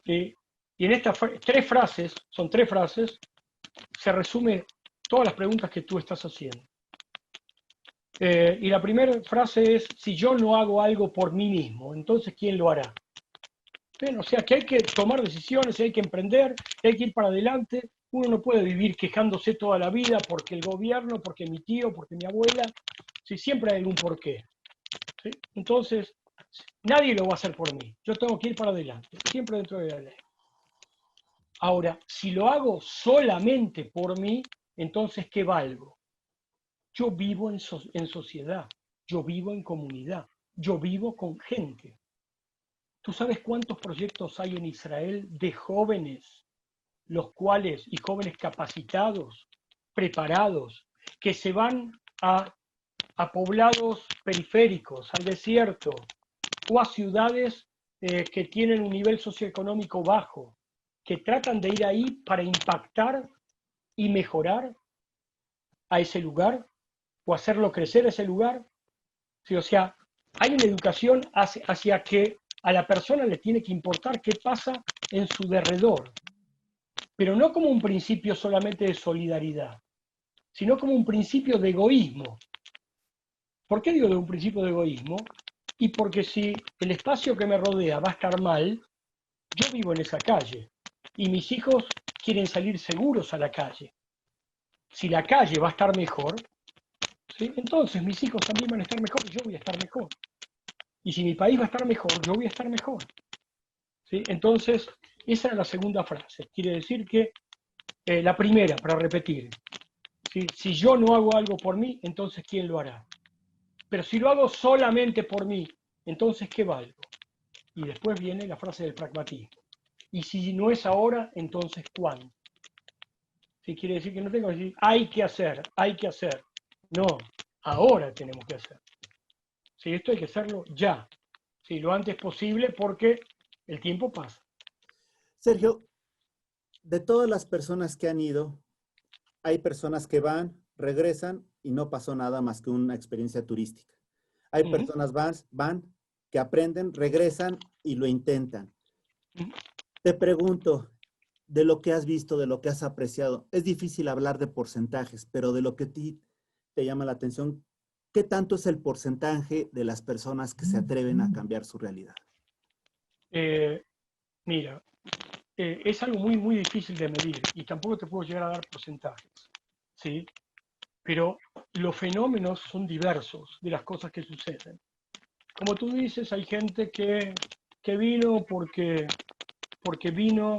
¿Sí? Y en estas son tres frases, se resume todas las preguntas que tú estás haciendo. Y la primera frase es, si yo no hago algo por mí mismo, entonces ¿quién lo hará? Bien, o sea que hay que tomar decisiones, hay que emprender, hay que ir para adelante. Uno no puede vivir quejándose toda la vida porque el gobierno, porque mi tío, porque mi abuela. Si siempre hay algún porqué. ¿Sí? Entonces, nadie lo va a hacer por mí. Yo tengo que ir para adelante, siempre dentro de la ley. Ahora, si lo hago solamente por mí, entonces, ¿qué valgo? Yo vivo en sociedad, yo vivo en comunidad, yo vivo con gente. ¿Tú sabes cuántos proyectos hay en Israel de jóvenes, los cuales, y jóvenes capacitados, preparados, que se van a poblados periféricos, al desierto, o a ciudades que tienen un nivel socioeconómico bajo, que tratan de ir ahí para impactar y mejorar a ese lugar o hacerlo crecer a ese lugar? Sí, o sea, hay una educación hacia que a la persona le tiene que importar qué pasa en su derredor, pero no como un principio solamente de solidaridad, sino como un principio de egoísmo. ¿Por qué digo de un principio de egoísmo? Y porque si el espacio que me rodea va a estar mal, yo vivo en esa calle y mis hijos quieren salir seguros a la calle. Si la calle va a estar mejor, ¿sí? Entonces mis hijos también van a estar mejor y yo voy a estar mejor. Y si mi país va a estar mejor, yo voy a estar mejor. ¿Sí? Entonces, esa es la segunda frase. Quiere decir que la primera, para repetir, ¿sí? Si yo no hago algo por mí, entonces ¿quién lo hará? Pero si lo hago solamente por mí, entonces ¿qué valgo? Y después viene la frase del pragmatismo. Y si no es ahora, entonces ¿cuándo? ¿Sí? Quiere decir que no tengo que decir, hay que hacer, hay que hacer. No, ahora tenemos que hacer. ¿Sí? Esto hay que hacerlo ya, ¿sí? Lo antes posible porque el tiempo pasa. Sergio, de todas las personas que han ido, hay personas que van, regresan y no pasó nada más que una experiencia turística. Hay personas van, que aprenden, regresan y lo intentan. Te pregunto, de lo que has visto, de lo que has apreciado, es difícil hablar de porcentajes, pero de lo que a ti te llama la atención, ¿qué tanto es el porcentaje de las personas que se atreven a cambiar su realidad? Mira, es algo muy, muy difícil de medir y tampoco te puedo llegar a dar porcentajes, ¿sí? Pero los fenómenos son diversos de las cosas que suceden. Como tú dices, hay gente que vino porque vino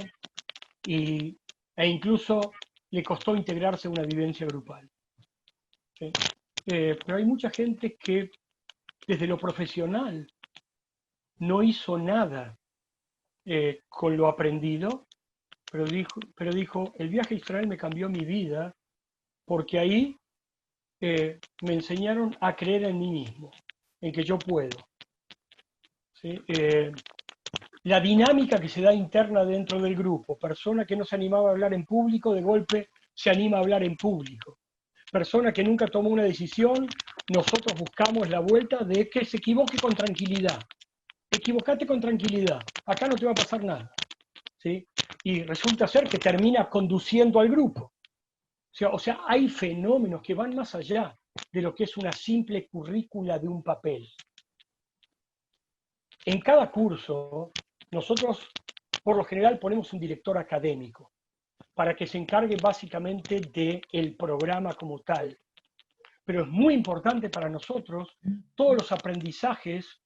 e incluso le costó integrarse a una vivencia grupal. ¿Sí? Pero hay mucha gente que desde lo profesional no hizo nada con lo aprendido, pero dijo, el viaje a Israel me cambió mi vida porque ahí me enseñaron a creer en mí mismo, en que yo puedo. ¿Sí? La dinámica que se da interna dentro del grupo, persona que no se animaba a hablar en público, de golpe se anima a hablar en público. Persona que nunca tomó una decisión, nosotros buscamos la vuelta de que se equivoque con tranquilidad. Equivocate con tranquilidad, acá no te va a pasar nada. ¿Sí? Y resulta ser que termina conduciendo al grupo. O sea, hay fenómenos que van más allá de lo que es una simple currícula de un papel. En cada curso, nosotros por lo general ponemos un director académico para que se encargue básicamente del programa como tal. pero es muy importante para nosotros todos los aprendizajes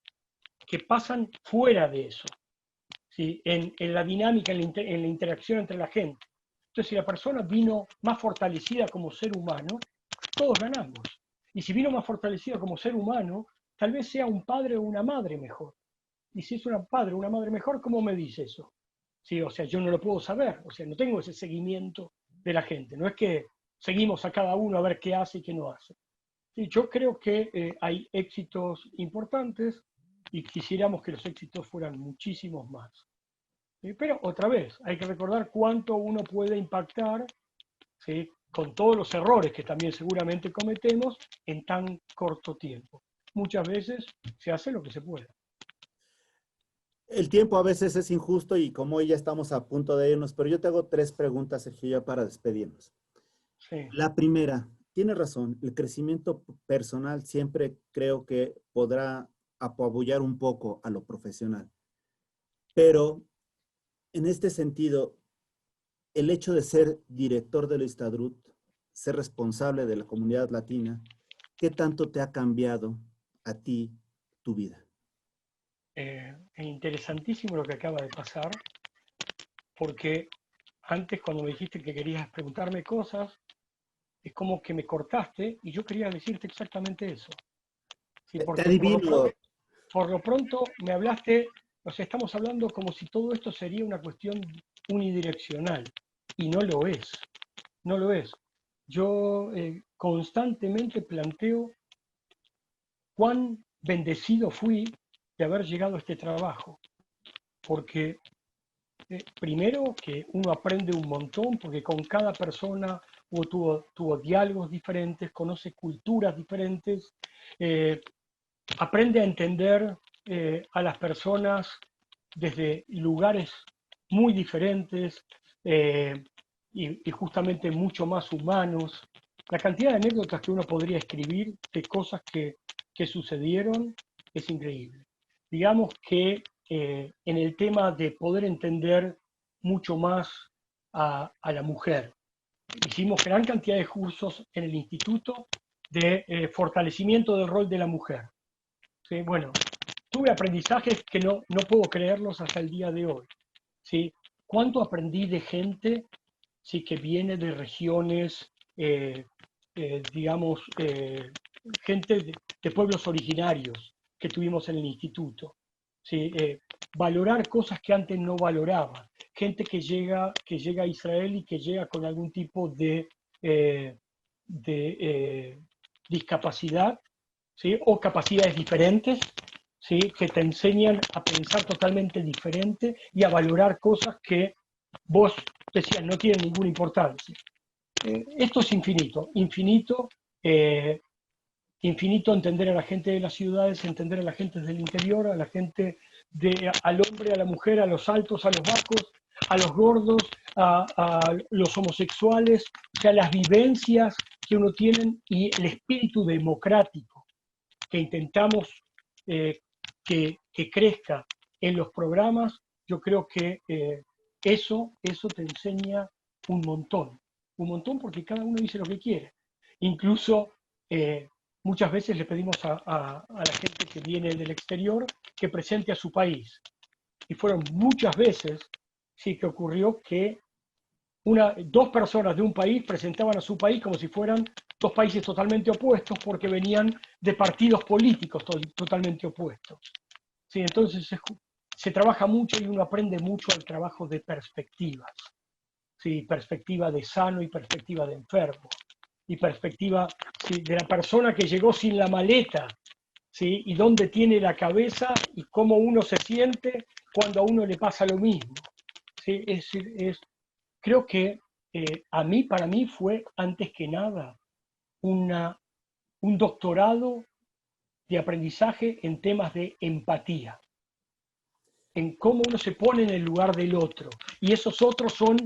que pasan fuera de eso, ¿sí? En la dinámica, en la interacción entre la gente. Entonces, si la persona vino más fortalecida como ser humano, todos ganamos. Y si vino más fortalecida como ser humano, tal vez sea un padre o una madre mejor. Y si es un padre o una madre mejor, ¿cómo me dice eso? Sí, o sea, yo no lo puedo saber, o sea, no tengo ese seguimiento de la gente. No es que seguimos a cada uno a ver qué hace y qué no hace. Sí, yo creo que hay éxitos importantes y quisiéramos que los éxitos fueran muchísimos más. ¿Sí? Pero otra vez, hay que recordar cuánto uno puede impactar, ¿sí? Con todos los errores que también seguramente cometemos en tan corto tiempo. Muchas veces se hace lo que se puede. El tiempo a veces es injusto y como hoy ya estamos a punto de irnos, pero yo te hago tres preguntas, Sergio, ya para despedirnos. Sí. La primera, tiene razón, el crecimiento personal siempre creo que podrá apabullar un poco a lo profesional, pero en este sentido, el hecho de ser director del Histadrut, ser responsable de la comunidad latina, ¿qué tanto te ha cambiado a ti tu vida? Es interesantísimo lo que acaba de pasar, porque antes cuando me dijiste que querías preguntarme cosas, es como que me cortaste y yo quería decirte exactamente eso. Sí, Te porque adivino. por lo pronto me hablaste, o sea, estamos hablando como si todo esto sería una cuestión unidireccional, y no lo es, no lo es. Yo constantemente planteo cuán bendecido fui de haber llegado a este trabajo, porque primero que uno aprende un montón, porque con cada persona tuvo diálogos diferentes, conoce culturas diferentes, eh, aprende a entender a las personas desde lugares muy diferentes y justamente mucho más humanos. La cantidad de anécdotas que uno podría escribir de cosas que sucedieron es increíble. Digamos que en el tema de poder entender mucho más a la mujer, hicimos gran cantidad de cursos en el instituto de fortalecimiento del rol de la mujer. ¿Sí? Bueno, tuve aprendizajes que no puedo creerlos hasta el día de hoy. ¿Sí? ¿Cuánto aprendí de gente, sí, que viene de regiones, digamos, gente de pueblos originarios que tuvimos en el instituto? ¿Sí? Valorar cosas que antes no valoraba. Gente que llega a Israel y que llega con algún tipo eh, de discapacidad, ¿sí? O capacidades diferentes, ¿sí? Que te enseñan a pensar totalmente diferente y a valorar cosas que vos decías no tienen ninguna importancia. Esto es infinito, infinito, eh, infinito entender a la gente de las ciudades, entender a la gente del interior, a la gente, al hombre, a la mujer, a los altos, a los bajos, a los gordos, a los homosexuales, o sea, las vivencias que uno tiene y el espíritu democrático que intentamos que crezca en los programas, yo creo que eso te enseña un montón porque cada uno dice lo que quiere. Incluso muchas veces le pedimos a la gente que viene del exterior que presente a su país. Y fueron muchas veces, sí, que ocurrió que dos personas de un país presentaban a su país como si fueran dos países totalmente opuestos porque venían de partidos políticos totalmente opuestos. Sí, entonces se trabaja mucho y uno aprende mucho al trabajo de perspectivas. Sí, perspectiva de sano y perspectiva de enfermo. Y perspectiva, sí, de la persona que llegó sin la maleta, ¿sí? Y dónde tiene la cabeza y cómo uno se siente cuando a uno le pasa lo mismo. ¿Sí? Creo que para mí fue antes que nada un doctorado de aprendizaje en temas de empatía, en cómo uno se pone en el lugar del otro. Y esos otros son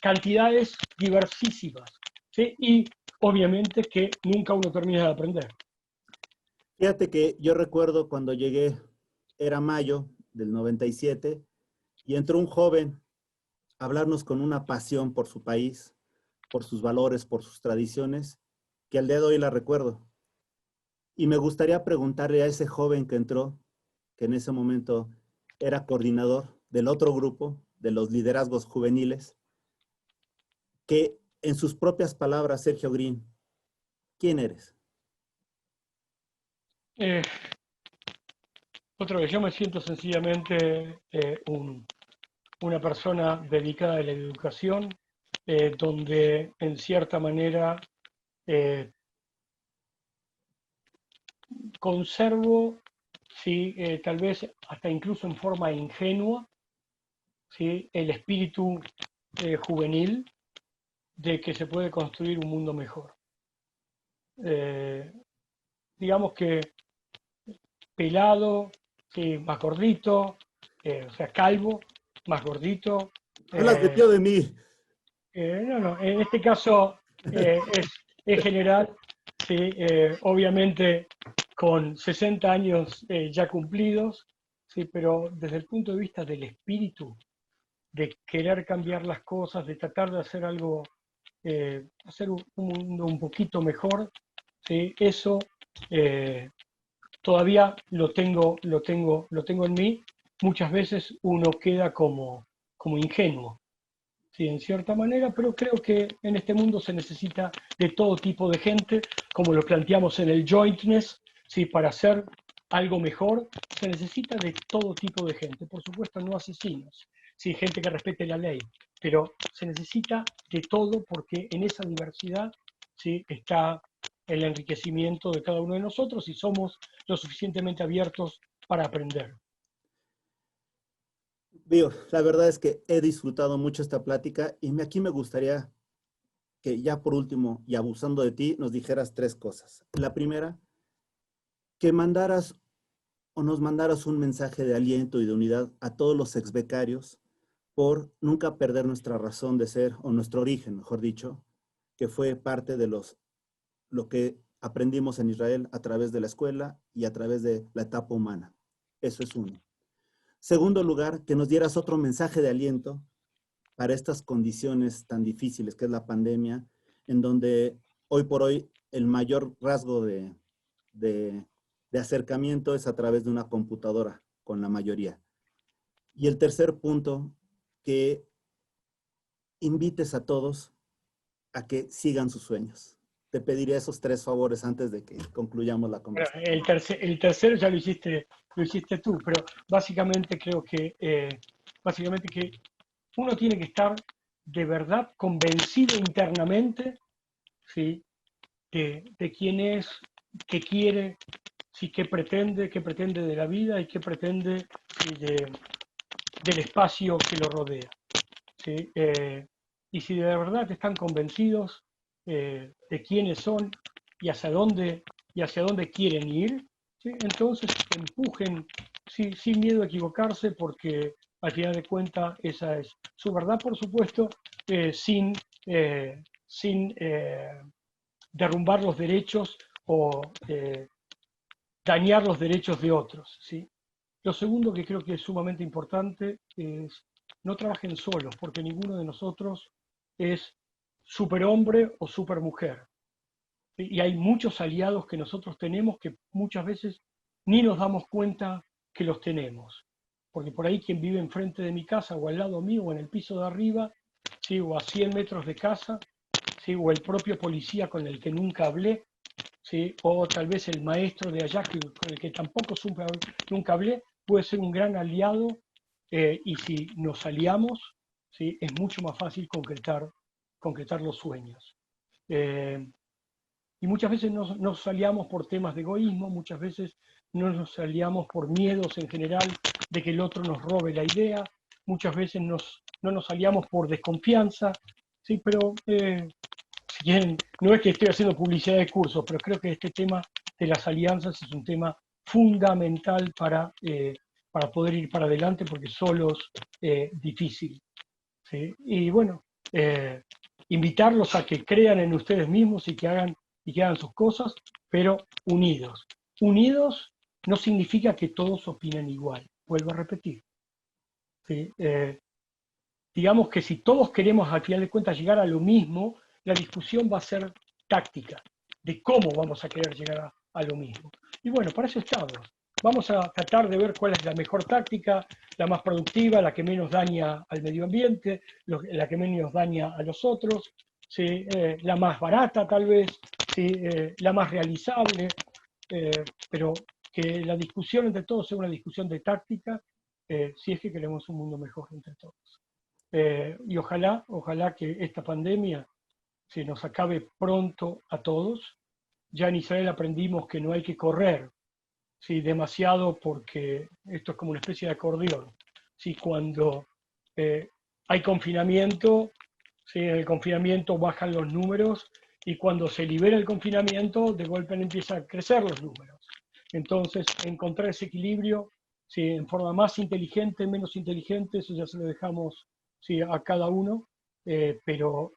cantidades diversísimas. ¿Sí? Y obviamente que nunca uno termina de aprender. Fíjate que yo recuerdo cuando llegué, era mayo del 97, y entró un joven a hablarnos con una pasión por su país, por sus valores, por sus tradiciones, que al día de hoy la recuerdo. Y me gustaría preguntarle a ese joven que entró, que en ese momento era coordinador del otro grupo, de los liderazgos juveniles, que en sus propias palabras, Sergio Green, ¿quién eres? Eh, Otra vez, yo me siento sencillamente una persona dedicada a la educación, donde en cierta manera eh, conservo, sí, tal vez hasta incluso en forma ingenua, ¿sí? El espíritu juvenil de que se puede construir un mundo mejor. Eh, digamos que pelado, sí, más gordito, o sea, calvo, más gordito. Hablas de eh, ti o de mí. no, no, en este caso es general, sí, obviamente con 60 años ya cumplidos, sí, pero desde el punto de vista del espíritu, de querer cambiar las cosas, de tratar de hacer algo, hacer un mundo un poquito mejor, ¿sí? Eso todavía lo tengo en mí. Muchas veces uno queda como ingenuo, ¿sí? En cierta manera, pero creo que en este mundo se necesita de todo tipo de gente, como lo planteamos en el jointness, ¿sí? Para hacer algo mejor, se necesita de todo tipo de gente. Por supuesto, no asesinos, ¿sí? Gente que respete la ley, pero se necesita de todo porque en esa diversidad, ¿sí? Está el enriquecimiento de cada uno de nosotros y somos lo suficientemente abiertos para aprender. Digo, la verdad es que he disfrutado mucho esta plática y aquí me gustaría que ya por último, y abusando de ti, nos dijeras tres cosas. La primera, que mandaras o nos mandaras un mensaje de aliento y de unidad a todos los exbecarios por nunca perder nuestra razón de ser o nuestro origen, mejor dicho, que fue parte de lo que aprendimos en Israel a través de la escuela y a través de la etapa humana. Eso es uno. Segundo lugar, que nos dieras otro mensaje de aliento para estas condiciones tan difíciles que es la pandemia, en donde hoy por hoy el mayor rasgo de, de acercamiento es a través de una computadora con la mayoría. Y el tercer punto, que invites a todos a que sigan sus sueños. Te pediría esos tres favores antes de que concluyamos la Bueno, conversación. el tercero ya lo hiciste tú, pero básicamente creo que, básicamente que uno tiene que estar de verdad convencido internamente, ¿sí? De quién es, qué quiere, sí, qué pretende de la vida y qué pretende, sí, del espacio que lo rodea. ¿Sí? Y si de verdad están convencidos de quiénes son y y hacia dónde quieren ir, ¿sí? Entonces empujen, ¿sí? Sin miedo a equivocarse, porque al final de cuentas esa es su verdad, por supuesto, sin derrumbar los derechos o dañar los derechos de otros. ¿Sí? Lo segundo que creo que es sumamente importante es no trabajen solos, porque ninguno de nosotros es superhombre o supermujer. ¿Sí? Y hay muchos aliados que nosotros tenemos que muchas veces ni nos damos cuenta que los tenemos. Porque por ahí quien vive enfrente de mi casa o al lado mío o en el piso de arriba, ¿sí? O a 100 metros de casa, ¿sí? O el propio policía con el que nunca hablé, ¿sí? O tal vez el maestro de allá con el que tampoco nunca hablé, puede ser un gran aliado, y si nos aliamos, ¿sí? Es mucho más fácil concretar los sueños. Eh, y muchas veces nos aliamos por temas de egoísmo, muchas veces no nos aliamos por miedos en general de que el otro nos robe la idea, muchas veces no nos aliamos por desconfianza, ¿sí? Pero si quieren, no es que estoy haciendo publicidad de cursos, pero creo que este tema de las alianzas es un tema fundamental para poder ir para adelante, porque solos difícil. ¿Sí? Y bueno, eh, invitarlos a que crean en ustedes mismos y que hagan sus cosas, pero unidos. Unidos no significa que todos opinen igual, vuelvo a repetir. ¿Sí? Digamos que si todos queremos al final de cuentas llegar a lo mismo, la discusión va a ser táctica, de cómo vamos a querer llegar a lo mismo. Y bueno, para eso estamos. Vamos a tratar de ver cuál es la mejor táctica, la más productiva, la que menos daña al medio ambiente, la que menos daña a los otros, ¿sí? La más barata tal vez, ¿sí? La más realizable, pero que la discusión entre todos sea una discusión de táctica, si es que queremos un mundo mejor entre todos. Y ojalá que esta pandemia se nos acabe pronto a todos. Ya en Israel aprendimos que no hay que correr, ¿sí? Demasiado, porque esto es como una especie de acordeón. ¿Sí? Cuando hay confinamiento, ¿sí? En el confinamiento bajan los números, y cuando se libera el confinamiento, de golpe empiezan a crecer los números. Entonces, encontrar ese equilibrio, ¿sí? En forma más inteligente, menos inteligente, eso ya se lo dejamos, ¿sí? A cada uno, pero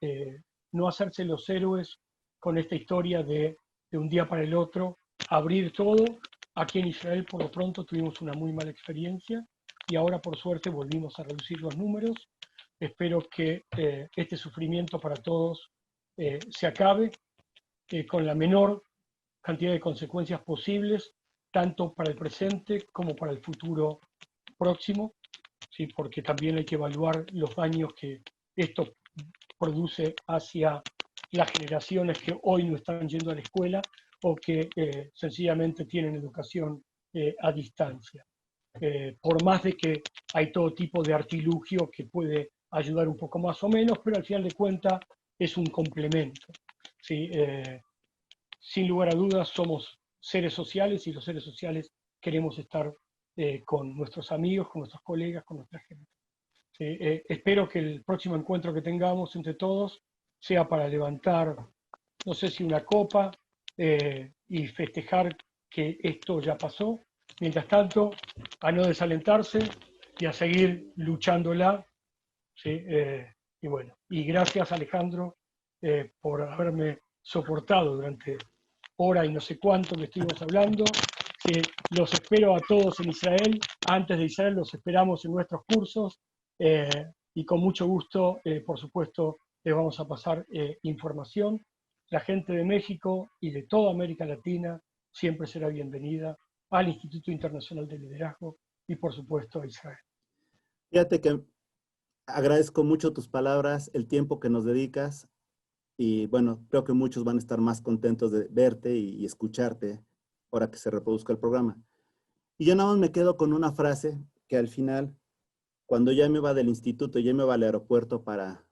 no hacerse los héroes con esta historia de un día para el otro abrir todo. Aquí en Israel, por lo pronto, tuvimos una muy mala experiencia y ahora, por suerte, volvimos a reducir los números. Espero que este sufrimiento para todos se acabe con la menor cantidad de consecuencias posibles, tanto para el presente como para el futuro próximo, ¿sí? Porque también hay que evaluar los daños que esto produce hacia las generaciones que hoy no están yendo a la escuela o que sencillamente tienen educación a distancia. Por más de que hay todo tipo de artilugio que puede ayudar un poco más o menos, pero al final de cuentas es un complemento. ¿Sí? Sin lugar a dudas somos seres sociales, y los seres sociales queremos estar con nuestros amigos, con nuestros colegas, con nuestra gente. Espero que el próximo encuentro que tengamos entre todos sea para levantar, no sé si una copa, y festejar que esto ya pasó. Mientras tanto, a no desalentarse y a seguir luchándola. ¿Sí? Y bueno, y gracias, Alejandro, por haberme soportado durante hora y no sé cuánto que estuvimos hablando. Los espero a todos en Israel. Antes de Israel los esperamos en nuestros cursos, y con mucho gusto, por supuesto, les vamos a pasar información. La gente de México y de toda América Latina siempre será bienvenida al Instituto Internacional de Liderazgo y, por supuesto, a Israel. Fíjate que agradezco mucho tus palabras, el tiempo que nos dedicas, y bueno, creo que muchos van a estar más contentos de verte y escucharte ahora que se reproduzca el programa. Y yo nada más me quedo con una frase que al final, cuando ya me iba del instituto, ya me iba al aeropuerto para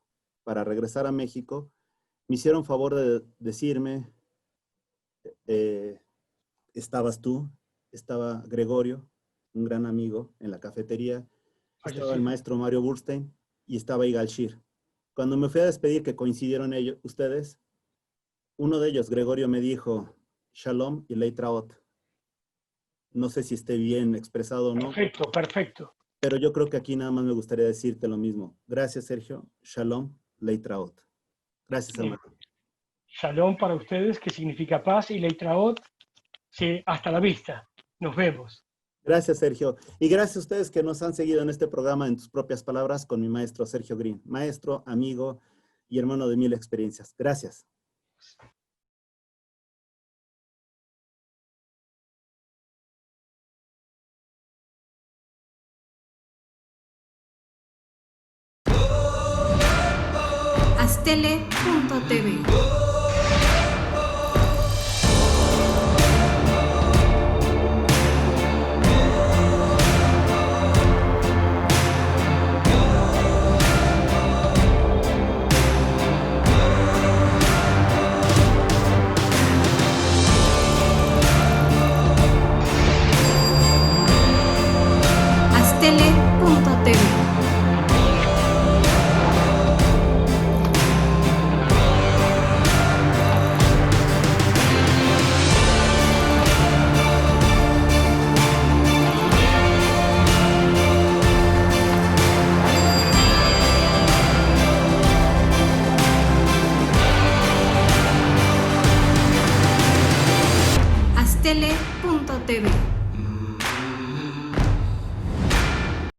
regresar a México, me hicieron favor de decirme, eh, estabas tú, estaba Gregorio, un gran amigo, en la cafetería, estaba el Fallecido. maestro Mario Burstein y estaba Igal Shir. Cuando me fui a despedir, que coincidieron ellos, ustedes, uno de ellos, Gregorio, me dijo Shalom y Leitraot. No sé si esté bien expresado o no, Perfecto, perfecto. pero yo creo que aquí nada más me gustaría decirte lo mismo. Gracias, Sergio. Shalom, Leitraot. Gracias, hermano. Shalom para ustedes, que significa paz, y Leitraot, sí, hasta la vista. Nos vemos. Gracias, Sergio. Y gracias a ustedes que nos han seguido en este programa En tus propias palabras con mi maestro Sergio Green. Maestro, amigo y hermano de mil experiencias. Gracias. Astele.tv